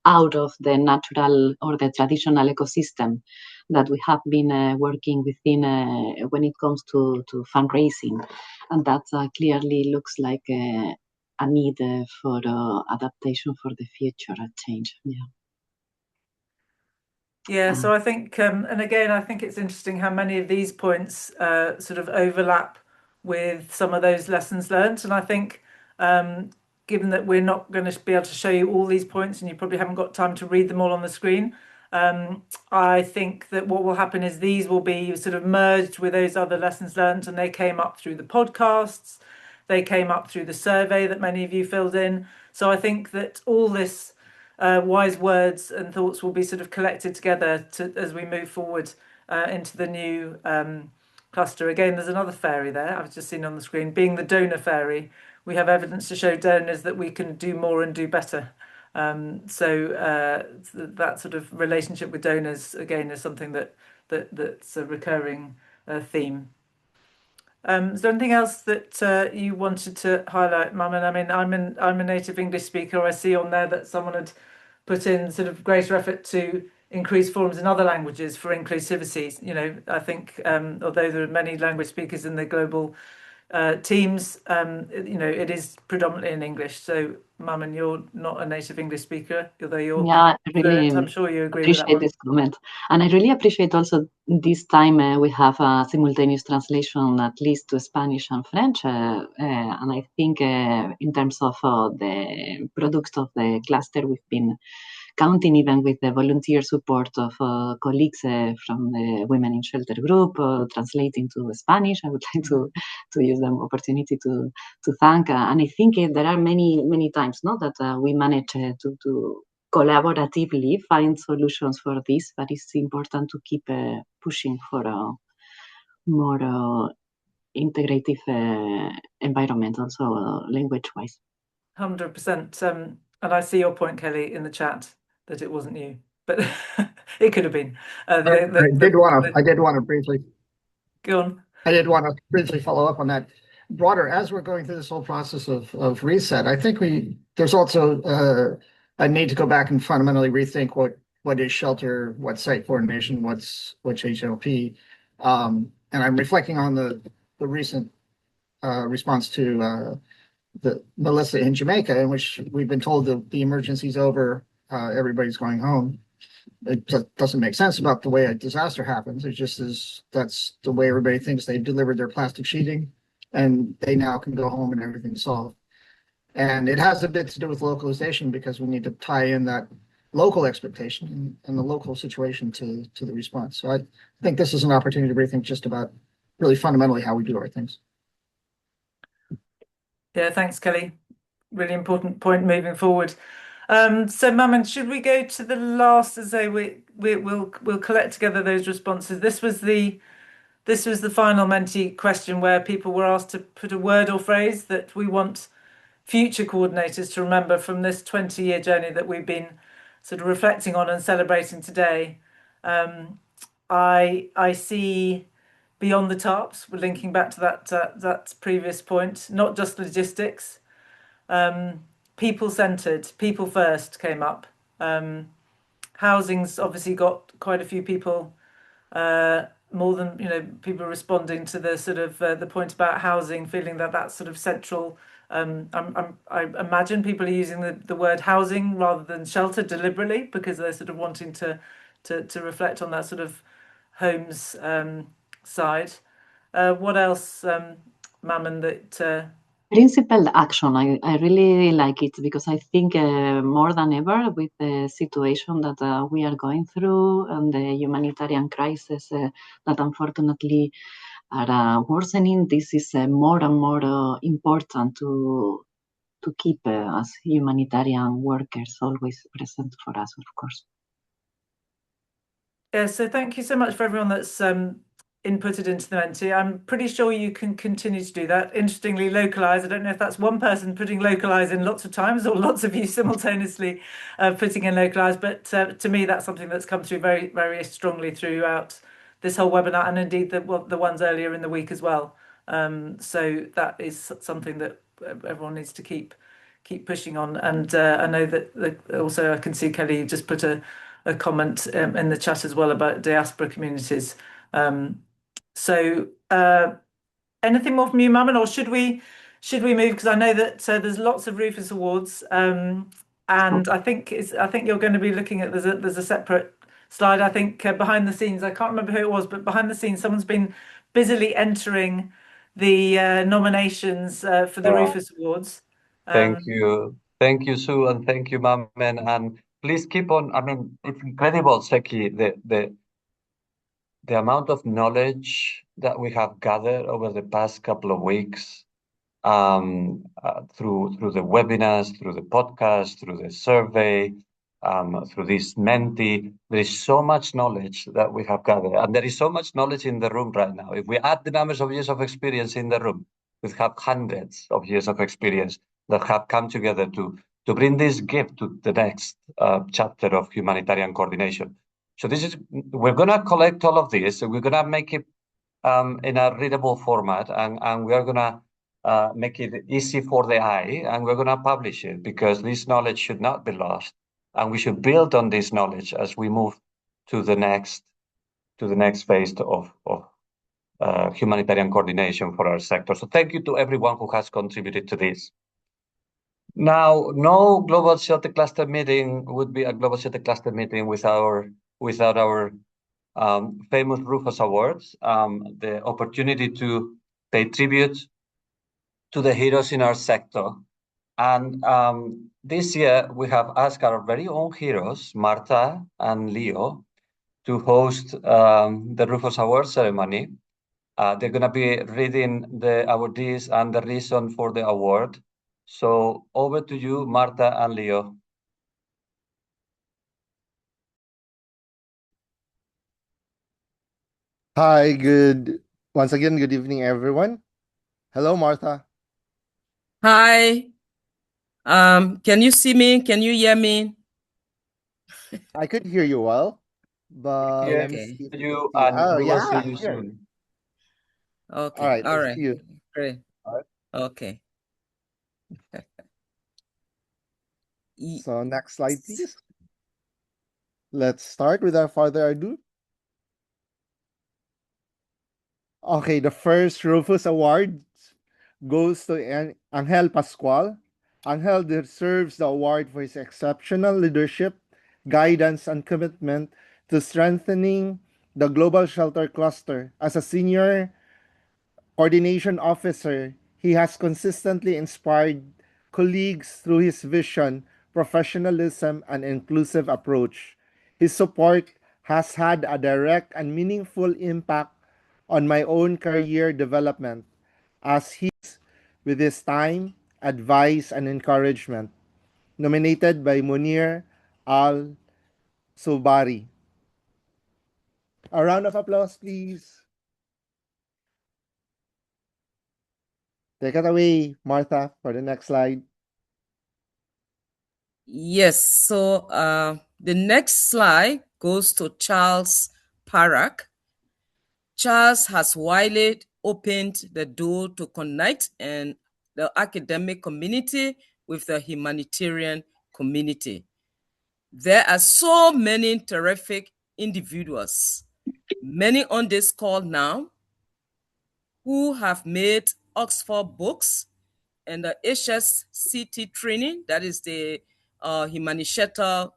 out of the natural or the traditional ecosystem that we have been working within when it comes to fundraising. And that clearly looks like a need for adaptation for the future, a change. Yeah. Yeah, so I think, and again, I think it's interesting how many of these points sort of overlap with some of those lessons learned. And I think, given that we're not going to be able to show you all these points, and you probably haven't got time to read them all on the screen, I think that what will happen is these will be sort of merged with those other lessons learned, and they came up through the podcasts, they came up through the survey that many of you filled in. So I think that all this wise words and thoughts will be sort of collected together as we move forward into the new cluster. Again, there's another fairy there I've just seen on the screen, being the donor fairy. We have evidence to show donors that we can do more and do better. So that sort of relationship with donors, again, is something that's a recurring theme. Is there anything else that you wanted to highlight, Maman? I mean, I'm a native English speaker. I see on there that someone had put in sort of greater effort to increase forums in other languages for inclusivity. You know, I think although there are many language speakers in the global teams, you know, it is predominantly in English. So, Maman, you're not a native English speaker, although you're fluent. I'm sure you agree with that appreciate one. this comment. And I really appreciate also this time we have a simultaneous translation, at least to Spanish and French. And I think in terms of the product of the cluster, we've been counting even with the volunteer support of colleagues from the Women in Shelter group, translating to Spanish. I would like to use the opportunity to thank. And I think there are many times that we manage to collaboratively find solutions for this, but it's important to keep pushing for a more integrative environment, also language-wise. 100%. And I see your point, Kelly, in the chat that it wasn't you, but it could have been. I did want to briefly. Go on. I did want to briefly follow up on that. Broader, as we're going through this whole process of reset, I think there's also a need to go back and fundamentally rethink what is shelter, what's site coordination, what's HLP, and I'm reflecting on the recent response to the Melissa in Jamaica, in which we've been told that the emergency's over, everybody's going home. It doesn't make sense about the way a disaster happens. It just is, that's the way everybody thinks they've delivered their plastic sheeting and they now can go home and everything's solved. And it has a bit to do with localization, because we need to tie in that local expectation and the local situation to the response. So I think this is an opportunity to rethink just about really fundamentally how we do our things. Yeah, thanks, Kelly. Really important point moving forward. So, Maman, should we go to the last? As I say, we'll collect together those responses. This was the final Menti question where people were asked to put a word or phrase that we want future coordinators to remember from this 20-year journey that we've been sort of reflecting on and celebrating today. I see beyond the tarps. We're linking back to that previous point. Not just logistics. People-centered, people first came up. Housing's obviously got quite a few people, more than people responding to the sort of the point about housing, feeling that that's sort of central. I imagine people are using the word housing rather than shelter deliberately, because they're sort of wanting to reflect on that sort of homes side. What else, Mammon, that Principled action. I really like it because I think more than ever with the situation that we are going through and the humanitarian crisis that unfortunately are worsening, this is more and more important to keep as humanitarian workers always present for us, of course. Yeah, so thank you so much for everyone that's inputted into the Menti. I'm pretty sure you can continue to do that. Interestingly, localize. I don't know if that's one person putting localize in lots of times or lots of you simultaneously putting in localize, but to me, that's something that's come through very, very strongly throughout this whole webinar and indeed the ones earlier in the week as well. So that is something that everyone needs to keep pushing on. And I know that also I can see Kelly just put a comment in the chat as well about diaspora communities. So anything more from you, Maman, or should we move? Because I know that there's lots of Rufus Awards, and I think you're going to be looking at there's a separate slide. I think behind the scenes, I can't remember who it was, but behind the scenes, someone's been busily entering the nominations for the Rufus Awards. Thank you, Sue, and thank you, Mamen, and please keep on. I mean, it's incredible, Seki, the amount of knowledge that we have gathered over the past couple of weeks, through the webinars, through the podcast, through the survey, through this Menti. There is so much knowledge that we have gathered, and there is so much knowledge in the room right now. If we add the numbers of years of experience in the room, we have hundreds of years of experience that have come together to bring this gift to the next chapter of humanitarian coordination. So we're going to collect all of this, and we're going to make it in a readable format, and we are going to make it easy for the eye, and we're going to publish it because this knowledge should not be lost, and we should build on this knowledge as we move to the next phase of humanitarian coordination for our sector. So thank you to everyone who has contributed to this. Now, no global shelter cluster meeting would be a global shelter cluster meeting without our famous Rufus Awards, the opportunity to pay tribute to the heroes in our sector. And this year, we have asked our very own heroes, Marta and Leo, to host the Rufus Award ceremony. They're going to be reading the awardees and the reason for the award. So over to you, Marta and Leo. Hi, once again, good evening, everyone. Hello, Martha. Hi. Can you see me? Can you hear me? I could hear you well, but let me see if I can see. Oh, we will yeah, see you here. soon. Okay. All right, All I right. see you. Great. All right. Okay. So next slide, please. Let's start without further ado. Okay, the first Rufus Award goes to Angel Pascual. Angel deserves the award for his exceptional leadership, guidance, and commitment to strengthening the Global Shelter Cluster. As a senior coordination officer, he has consistently inspired colleagues through his vision, professionalism, and inclusive approach. His support has had a direct and meaningful impact on my own career development as he's with his time, advice, and encouragement. Nominated by Munir Al Subari. A round of applause, please. Take it away, Martha, for the next slide. Yes. So the next slide goes to Charles Parak. Charles has widely opened the door to connect and the academic community with the humanitarian community. There are so many terrific individuals, many on this call now, who have made Oxford books and the HSCT training, that is the Humanitarian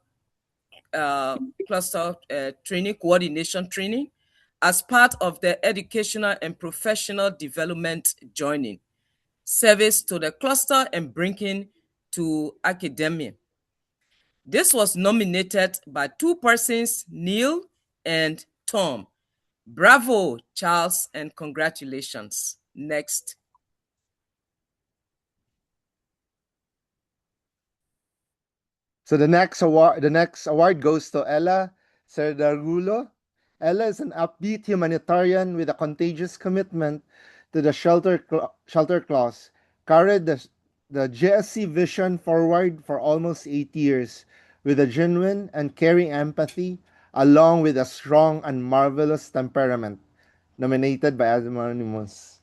Cluster Training, Coordination Training, as part of their educational and professional development journey. service to the cluster and bringing to academia. This was nominated by two persons, Neil and Tom. Bravo, Charles, and congratulations. Next. So the next award goes to Ella Serdarulo. Ella is an upbeat humanitarian with a contagious commitment to the shelter clause. Carried the GSC vision forward for almost 8 years with a genuine and caring empathy, along with a strong and marvelous temperament. Nominated by Anonymous.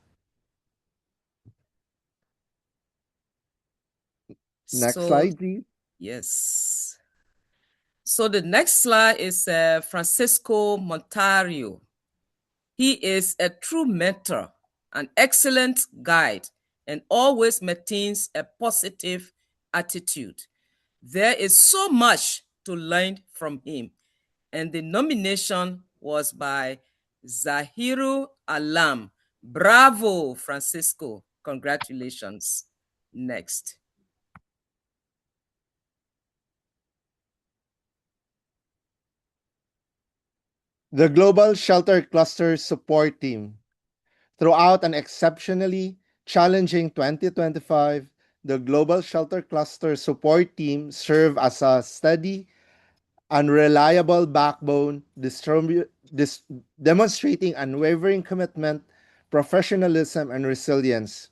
Next slide, please. Yes. So the next slide is Francisco Montario. He is a true mentor, an excellent guide, and always maintains a positive attitude. There is so much to learn from him, and the nomination was by Zahiru Alam. Bravo, Francisco. Congratulations. Next. The Global Shelter Cluster Support Team. Throughout an exceptionally challenging 2025, the Global Shelter Cluster Support Team served as a steady and reliable backbone, demonstrating unwavering commitment, professionalism, and resilience.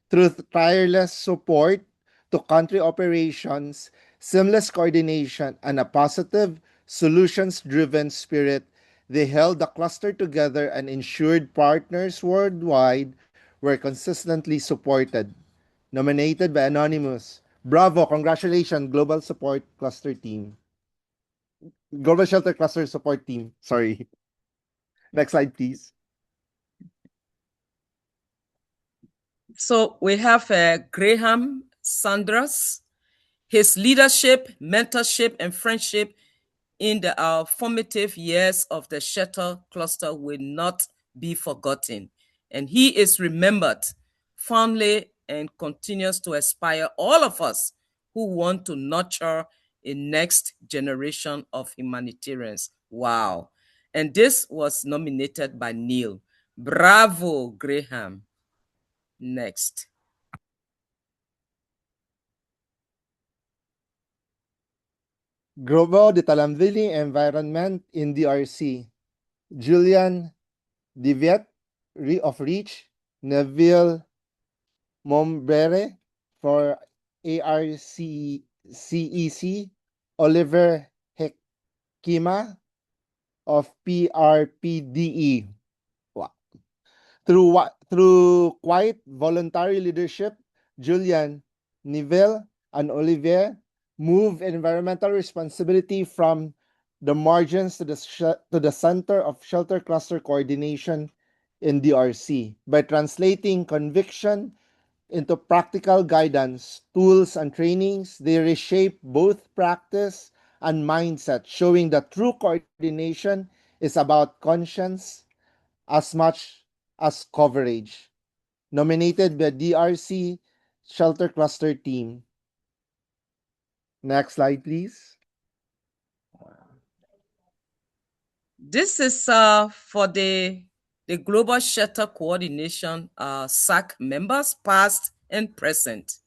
Through tireless support to country operations, seamless coordination, and a positive, solutions driven spirit, they held the cluster together and ensured partners worldwide were consistently supported. Nominated by Anonymous. Bravo, congratulations, Global Support Cluster Team. Global Shelter Cluster Support Team. Sorry. Next slide, please. So we have Graham Sanders. His leadership, mentorship, and friendship in the formative years of the Shuttle Cluster will not be forgotten. And he is remembered fondly and continues to inspire all of us who want to nurture a next generation of humanitarians. Wow. And this was nominated by Neil. Bravo, Graham. Next. Grobo de Talamvili Environment in DRC. Julian Diviet of Reach. Neville Mombrere for ARCCEC. Oliver Hekima of PRPDE. Wow. Through quiet voluntary leadership, Julian, Nivelle, and Olivier move environmental responsibility from the margins to the center of shelter cluster coordination in DRC by translating conviction into practical guidance, tools, and trainings. They reshape both practice and mindset, showing that true coordination is about conscience as much as coverage. Nominated by DRC Shelter Cluster Team. Next slide, please. This is for the Global Shelter Coordination SAC members, past and present.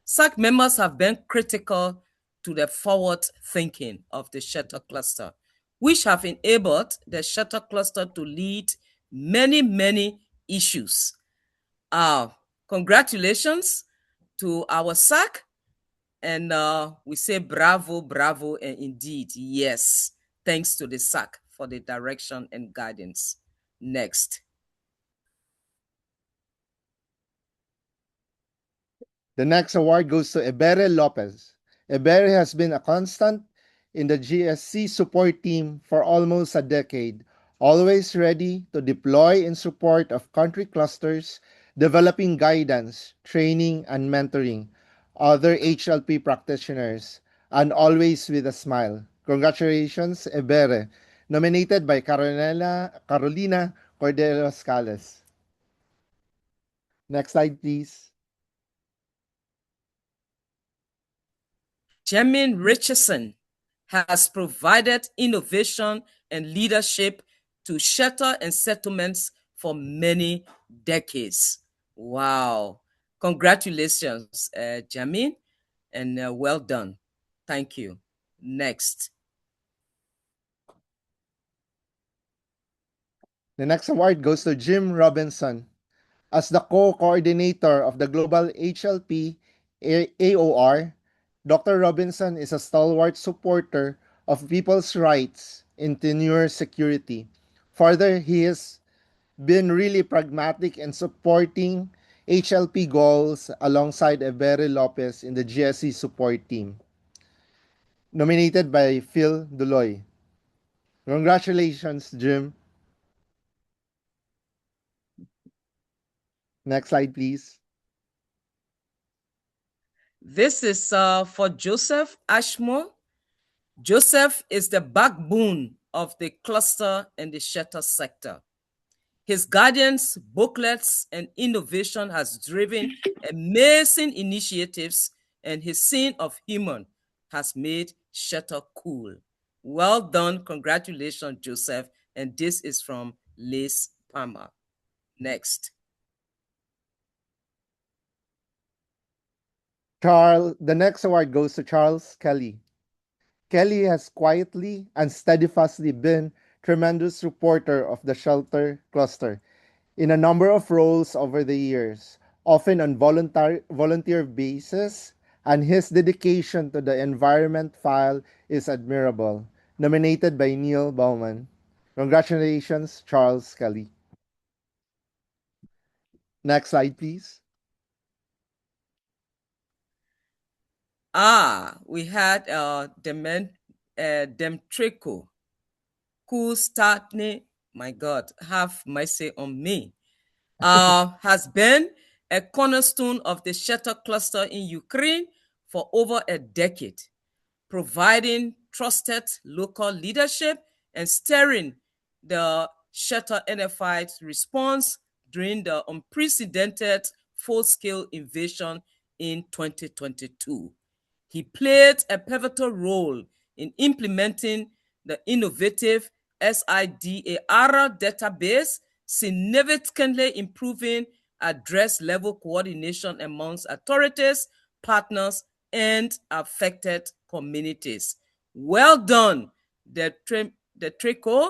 SAC members have been critical to the forward thinking of the Shelter Cluster, which have enabled the Shelter Cluster to lead many issues. Congratulations to our SAC, and we say bravo, and indeed, yes. Thanks to the SAC for the direction and guidance. Next. The next award goes to Ebere Lopez. Ebere has been a constant in the GSC support team for almost a decade, always ready to deploy in support of country clusters, developing guidance, training, and mentoring other HLP practitioners, and always with a smile. Congratulations, Ebere, nominated by Carolina Cordero Scales. Next slide, please. Jamin Richardson has provided innovation and leadership to shelter and settlements for many decades. Wow. Congratulations, Jamin, and well done. Thank you. Next. The next award goes to Jim Robinson. As the co-coordinator of the Global HLP AOR, Dr. Robinson is a stalwart supporter of people's rights in tenure security. Further, he has been really pragmatic in supporting HLP goals alongside Ebere Lopez in the GSC support team. Nominated by Phil Duloy. Congratulations, Jim. Next slide, please. This is for Joseph Ashmore. Joseph is the backbone of the cluster and the shelter sector. His guidance, booklets, and innovation has driven amazing initiatives, and his scene of human has made shelter cool. Well done. Congratulations, Joseph. And this is from Liz Palmer. Next. The next award goes to Charles Kelly. Kelly has quietly and steadfastly been tremendous supporter of the shelter cluster in a number of roles over the years, often on volunteer basis, and his dedication to the environment file is admirable. Nominated by Neil Bowman. Congratulations, Charles Kelly. Next slide, please. We had Demtrico, who started, my God, have mercy on me, has been a cornerstone of the shelter cluster in Ukraine for over a decade, providing trusted local leadership and steering the shelter NFI's response during the unprecedented full-scale invasion in 2022. He played a pivotal role in implementing the innovative SIDAR database, significantly improving address-level coordination amongst authorities, partners, and affected communities. Well done, Detrico.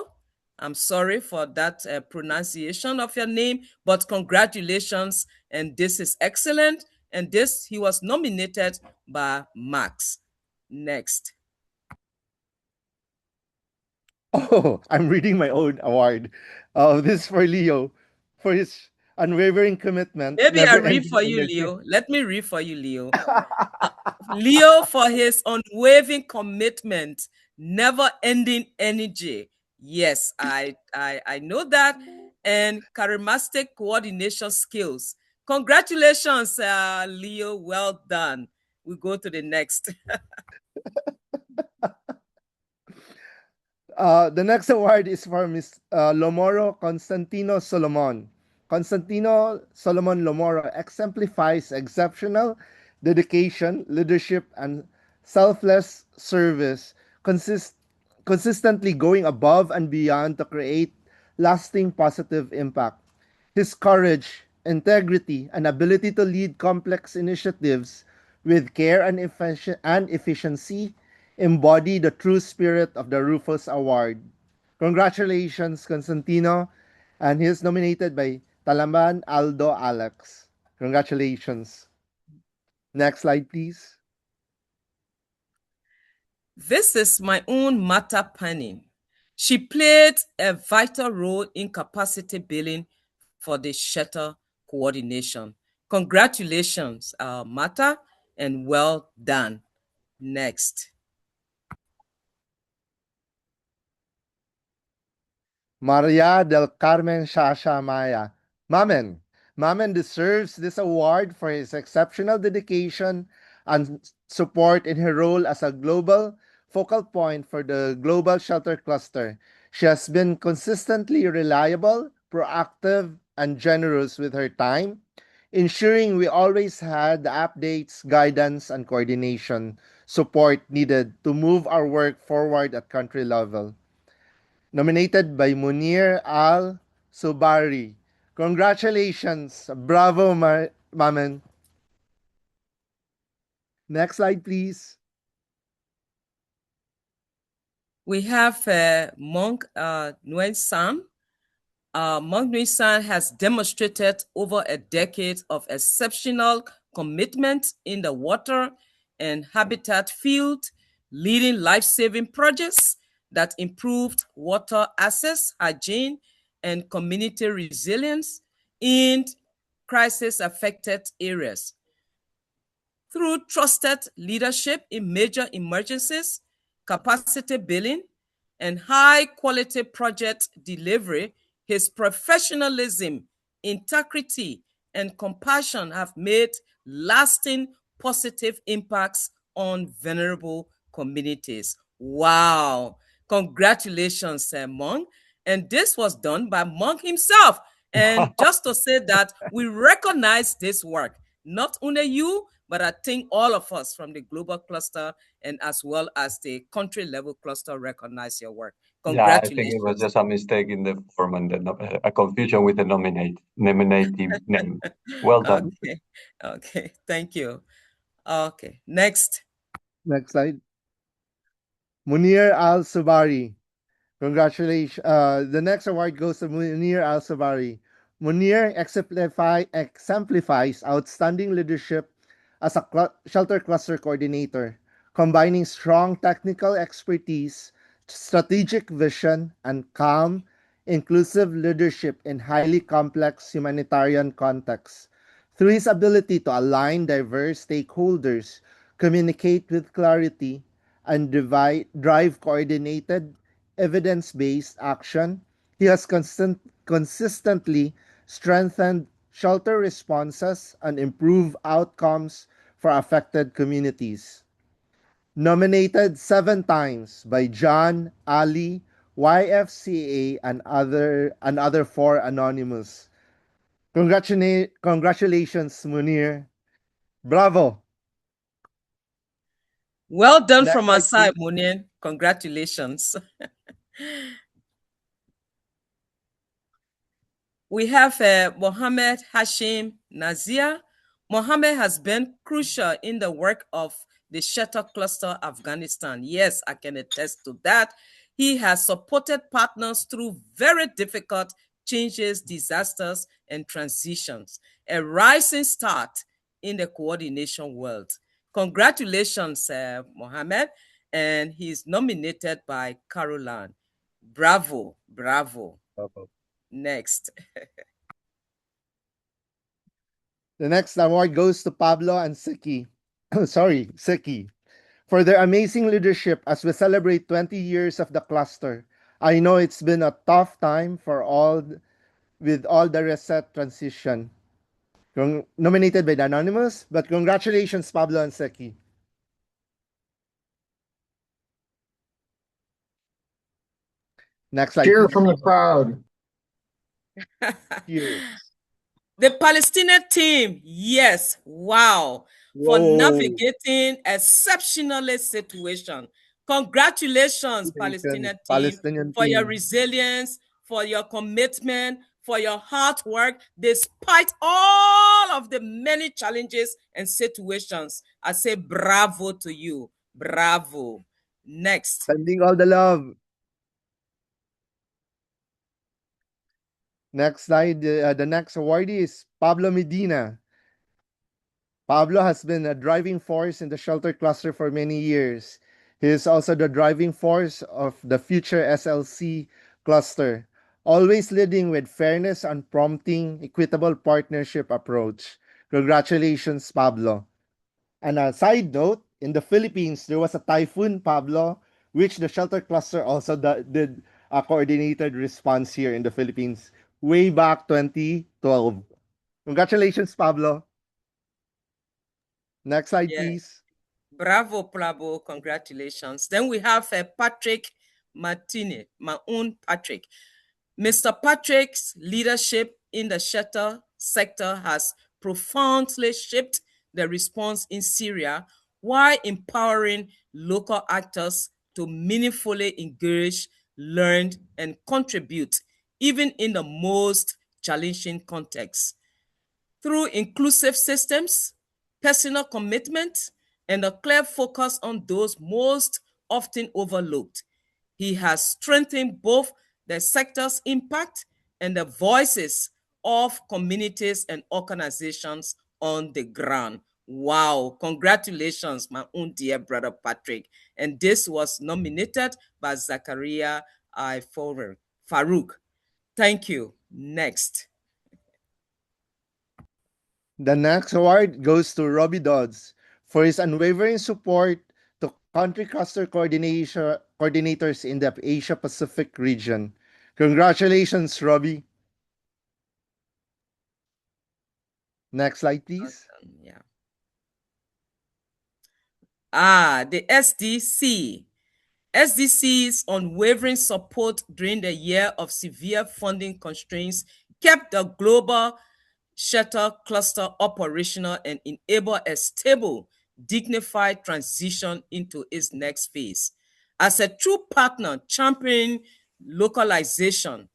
I'm sorry for that pronunciation of your name, but congratulations, and this is excellent. And this, he was nominated by Max. Next. Oh, I'm reading my own award. This is for Leo, for his unwavering commitment. Maybe I read never-ending for you, energy. Leo. Let me read for you, Leo. Leo, for his unwavering commitment, never-ending energy. Yes, I know that. And charismatic coordination skills. Congratulations, Leo. Well done. We go to the next. The next award is for Ms. Lomoro Constantino Solomon. Constantino Solomon Lomoro exemplifies exceptional dedication, leadership, and selfless service, consistently going above and beyond to create lasting positive impact. His courage, integrity, and ability to lead complex initiatives with care and efficiency embody the true spirit of the Rufus Award. Congratulations, Constantino, and he is nominated by Talamban Aldo Alex. Congratulations. Next slide, please. This is my own Mata Panning. She played a vital role in capacity building for the shelter coordination. Congratulations, Mata, and well done. Next. Maria del Carmen Shasha Maya. Mamen. Mamen deserves this award for his exceptional dedication and support in her role as a global focal point for the Global Shelter Cluster. She has been consistently reliable, proactive, and generous with her time, ensuring we always had the updates, guidance, and coordination support needed to move our work forward at country level. Nominated by Munir Al Subari. Congratulations. Bravo, Mamen. Next slide, please. We have Monk Nguyen Sam. Monk Nguyen Sam has demonstrated over a decade of exceptional commitment in the water and habitat field, leading life-saving projects that improved water access, hygiene, and community resilience in crisis-affected areas. Through trusted leadership in major emergencies, capacity building, and high-quality project delivery, his professionalism, integrity, and compassion have made lasting positive impacts on vulnerable communities. Wow! Congratulations, Monk. And this was done by Monk himself. And just to say that we recognize this work, not only you, but I think all of us from the global cluster and as well as the country level cluster recognize your work. Yeah, I think it was Congratulations. just a mistake in the form and a confusion with the nominative name. Well done. Okay, thank you. Okay, next. Next slide. Munir Al Subari. Congratulations. The next award goes to Munir Al Subari. Munir exemplifies outstanding leadership as a shelter cluster coordinator, combining strong technical expertise, strategic vision, and calm, inclusive leadership in highly complex humanitarian contexts. Through his ability to align diverse stakeholders, communicate with clarity, and drive coordinated, evidence based action, he has consistently strengthened shelter responses and improved outcomes for affected communities. Nominated 7 times by John, Ali, YFCA, and other 4 anonymous. Congratulations, Munir. Bravo. Well done Next from our slide, side, Munir. Congratulations. We have Mohammed Hashim Nazir. Mohammed has been crucial in the work of the Shelter Cluster Afghanistan. Yes, I can attest to that. He has supported partners through very difficult changes, disasters, and transitions. A rising start in the coordination world. Congratulations, Mohammed. And he's nominated by Caroline. Bravo, bravo. Bravo. Next. The next award goes to Pablo and Siki. Sorry, Siki. For their amazing leadership as we celebrate 20 years of the cluster. I know it's been a tough time for all with all the reset transition. Nominated by the Anonymous, but congratulations, Pablo and Seki. Next slide. Cheer Please. from the crowd. Cheers. The Palestinian team, yes, wow, for navigating exceptionally situation. Congratulations, Palestinian team, for your resilience, for your commitment, for your hard work, despite all of the many challenges and situations. I say bravo to you. Bravo. Next. Sending all the love. Next slide. The next awardee is Pablo Medina. Pablo has been a driving force in the shelter cluster for many years. He is also the driving force of the future SLC cluster, always leading with fairness and prompting equitable partnership approach. Congratulations, Pablo. And a side note, in the Philippines, there was a typhoon, Pablo, which the shelter cluster also did a coordinated response here in the Philippines way back 2012. Congratulations, Pablo. Next slide, please. Bravo, Pablo. Congratulations. Then we have Patrick Martinez, my own Patrick. Mr. Patrick's leadership in the shelter sector has profoundly shaped the response in Syria, while empowering local actors to meaningfully engage, learn, and contribute, even in the most challenging contexts. Through inclusive systems, personal commitment, and a clear focus on those most often overlooked, he has strengthened both the sector's impact and the voices of communities and organizations on the ground. Wow, congratulations, my own dear brother Patrick. And this was nominated by Zakaria I. Farouk. Thank you. Next. The next award goes to Robbie Dodds for his unwavering support to country cluster coordinators in the Asia Pacific region. Congratulations, Robbie. Next slide, please. Yeah. The SDC. SDC's unwavering support during the year of severe funding constraints kept the global shelter cluster operational and enabled a stable, dignified transition into its next phase. As a true partner championing localization,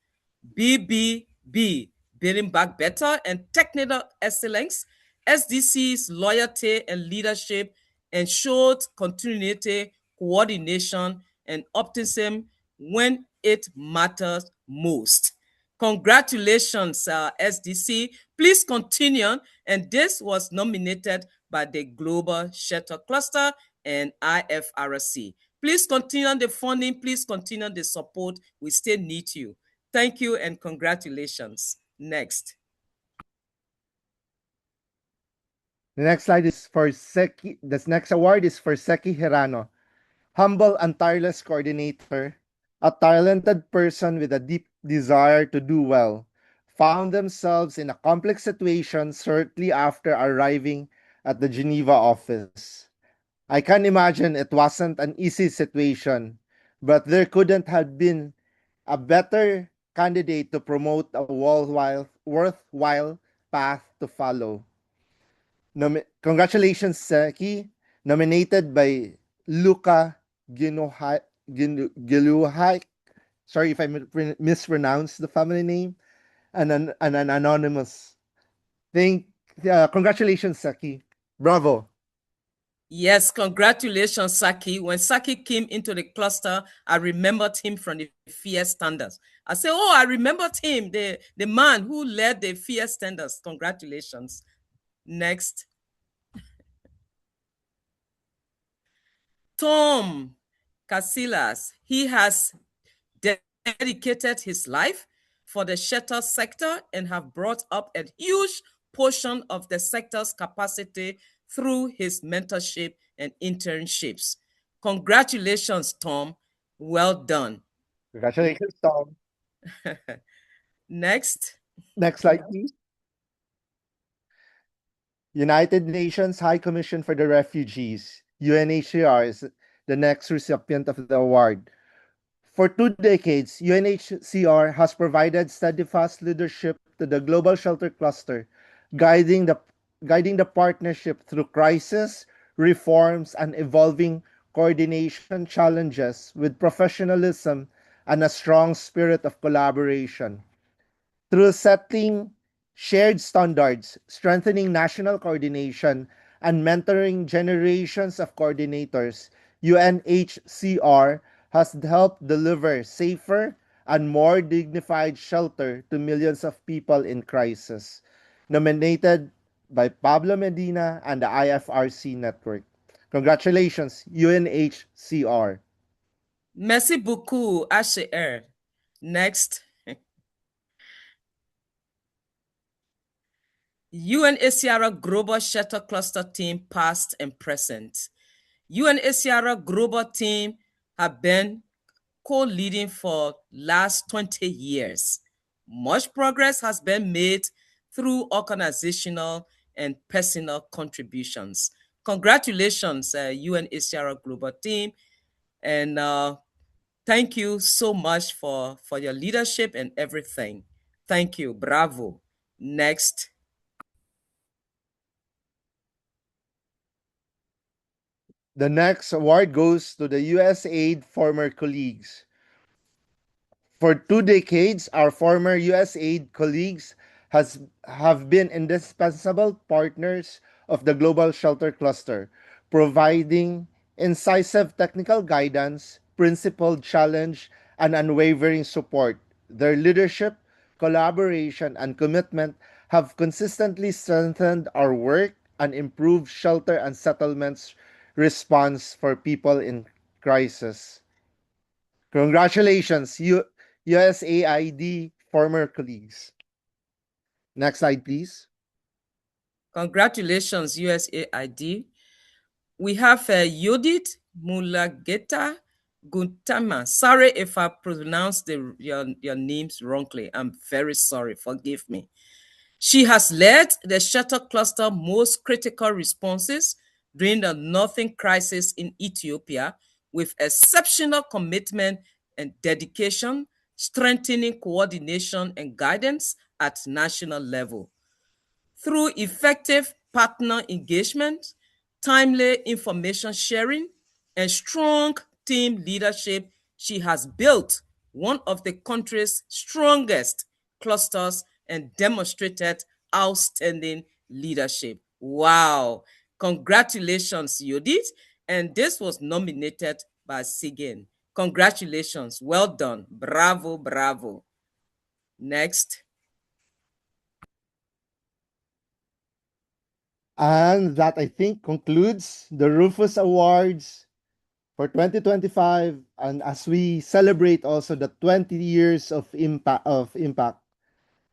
BBB, Building Back Better, and technical excellence, SDC's loyalty and leadership ensured continuity, coordination, and optimism when it matters most. Congratulations, SDC. Please continue. And this was nominated by the Global Shelter Cluster and IFRC. Please continue the funding. Please continue the support. We still need you. Thank you and congratulations. Next. The next slide is for Seki. The next award is for Seki Hirano, humble and tireless coordinator, a talented person with a deep desire to do well, found themselves in a complex situation shortly after arriving at the Geneva office. I can imagine it wasn't an easy situation, but there couldn't have been a better candidate to promote a worthwhile path to follow. Congratulations, Seki, nominated by Luca Giluhai. Sorry if I mispronounced the family name, and an anonymous. Congratulations, Seki. Bravo. Yes, congratulations, Saki. When Saki came into the cluster, I remembered him from the Fierce Standards. I said, oh, I remembered him, the man who led the Fierce Standards. Congratulations. Next. Tom Casillas, he has dedicated his life for the shelter sector and have brought up a huge portion of the sector's capacity through his mentorship and internships. Congratulations, Tom. Well done. Congratulations, Tom. Next. Next slide, please. United Nations High Commission for the Refugees, UNHCR, is the next recipient of the award. For 2 decades, UNHCR has provided steadfast leadership to the Global Shelter Cluster, guiding the partnership through crisis, reforms, and evolving coordination challenges with professionalism and a strong spirit of collaboration. Through setting shared standards, strengthening national coordination, and mentoring generations of coordinators, UNHCR has helped deliver safer and more dignified shelter to millions of people in crisis. Nominated by Pablo Medina and the IFRC network. Congratulations, UNHCR. Merci beaucoup, HCR. Next. UNHCR Global Shelter Cluster Team, past and present. UNHCR Global Team have been co-leading for last 20 years. Much progress has been made through organizational and personal contributions. Congratulations, UNHCR Global Team, and thank you so much for your leadership and everything. Thank you. Bravo. Next. The next award goes to the USAID former colleagues. For 2 decades, our former USAID colleagues have been indispensable partners of the Global Shelter Cluster, providing incisive technical guidance, principled challenge, and unwavering support. Their leadership, collaboration, and commitment have consistently strengthened our work and improved shelter and settlements response for people in crisis. Congratulations, USAID former colleagues. Next slide, please. Congratulations, USAID. We have Yodit Mulageta Guntama. Sorry if I pronounced your names wrongly. I'm very sorry. Forgive me. She has led the shelter cluster most critical responses during the northern crisis in Ethiopia with exceptional commitment and dedication, strengthening coordination and guidance at national level. Through effective partner engagement, timely information sharing, and strong team leadership, she has built one of the country's strongest clusters and demonstrated outstanding leadership. Wow! Congratulations, Yodit. And this was nominated by Sigyn. Congratulations. Well done. Bravo, bravo. Next. And that, I think, concludes the Rufus Awards for 2025. And as we celebrate also the 20 years of impact.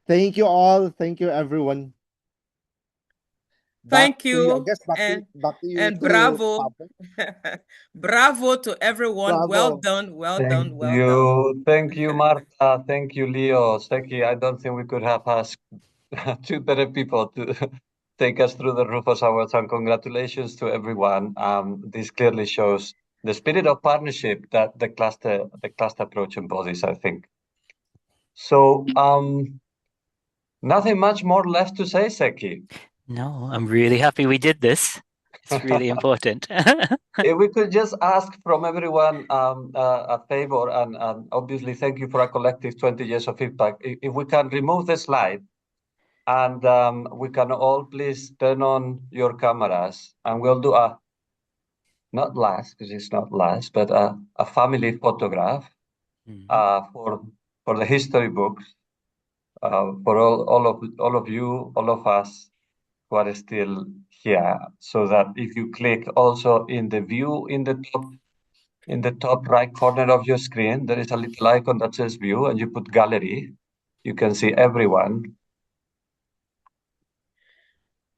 Thank you all. Thank you, everyone. Thank you. I guess back to you and to bravo. Pablo. Bravo to everyone. Well Bravo. done. Well Thank done. Well done. you. Thank you, Marta. Thank you, Leo. Seki, I don't think we could have asked two better people to take us through the Rufus Awards, and congratulations to everyone. This clearly shows the spirit of partnership that the cluster approach embodies, I think. So nothing much more left to say, Seki. No, I'm really happy we did this. It's really important. If we could just ask from everyone a favor, and obviously thank you for a collective 20 years of feedback. If we can remove the slide, and we can all please turn on your cameras, and we'll do not last, because it's not last, but a family photograph for the history books, for all of you, all of us who are still here, so that if you click also in the view in the top right corner of your screen, there is a little icon that says view, and you put gallery, you can see everyone.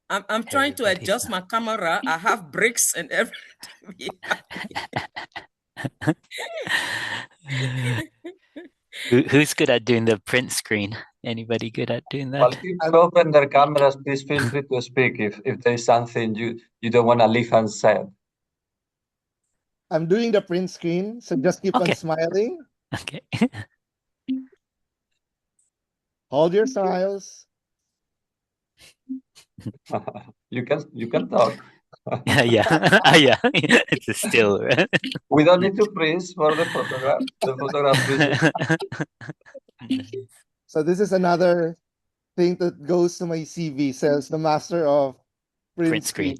I'm trying to adjust my camera. I have bricks and everything. Who's good at doing the print screen? Anybody good at doing that? While people open their cameras, please feel free to speak if there is something you don't want to leave unsaid. I'm doing the print screen, so just keep on smiling. Okay. Hold your smiles. You can talk. yeah. It's a still. Right? We don't need to freeze for the photograph. The photograph freezes. So this is another thing that goes to my CV. Says the master of print screen.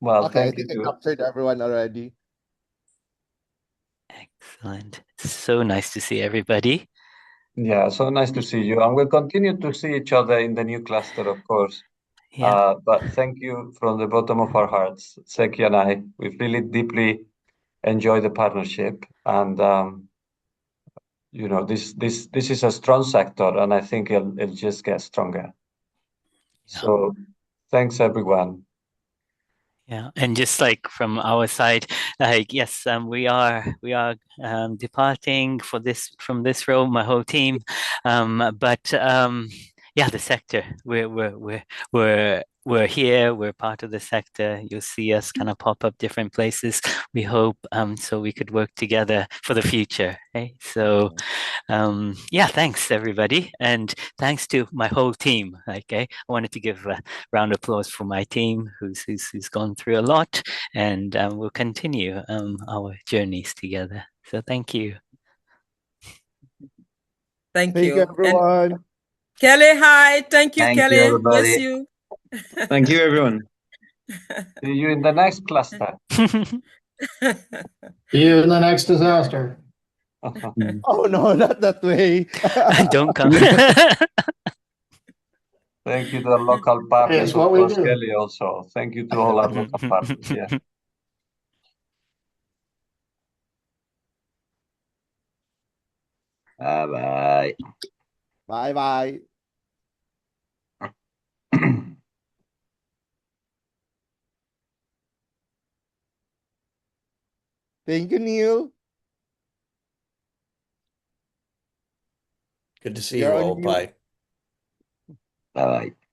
Well, okay, I thank think you. I captured everyone already. Excellent. So nice to see everybody. Yeah, so nice to see you. And we'll continue to see each other in the new cluster, of course. Yeah. But thank you from the bottom of our hearts, Seki and I. We've really deeply enjoyed the partnership. And, this is a strong sector, and I think it'll just get stronger. Yeah. So thanks, everyone. Yeah, and just like from our side, like yes, we are departing from this role, my whole team, but yeah, the sector we're we're here, we're part of the sector. You'll see us kind of pop up different places. We hope so we could work together for the future. Okay? So yeah, thanks everybody. And thanks to my whole team. Okay. I wanted to give a round of applause for my team who's gone through a lot, and we'll continue our journeys together. So thank you. Thank Thank you, you. And everyone. Kelly, hi. Thank you, Thank you, Kelly. everybody. Miss you. Thank you, everyone. See you in the next cluster. See you in the next disaster. Oh no, not that way. Don't come. Thank you to the local partners, It's of what we course, do. Kelly also. Thank you to all our local partners. Yeah. Bye-bye. Bye-bye. Thank you, Neil. Good to see You're you on all. mute. Bye. Bye-bye.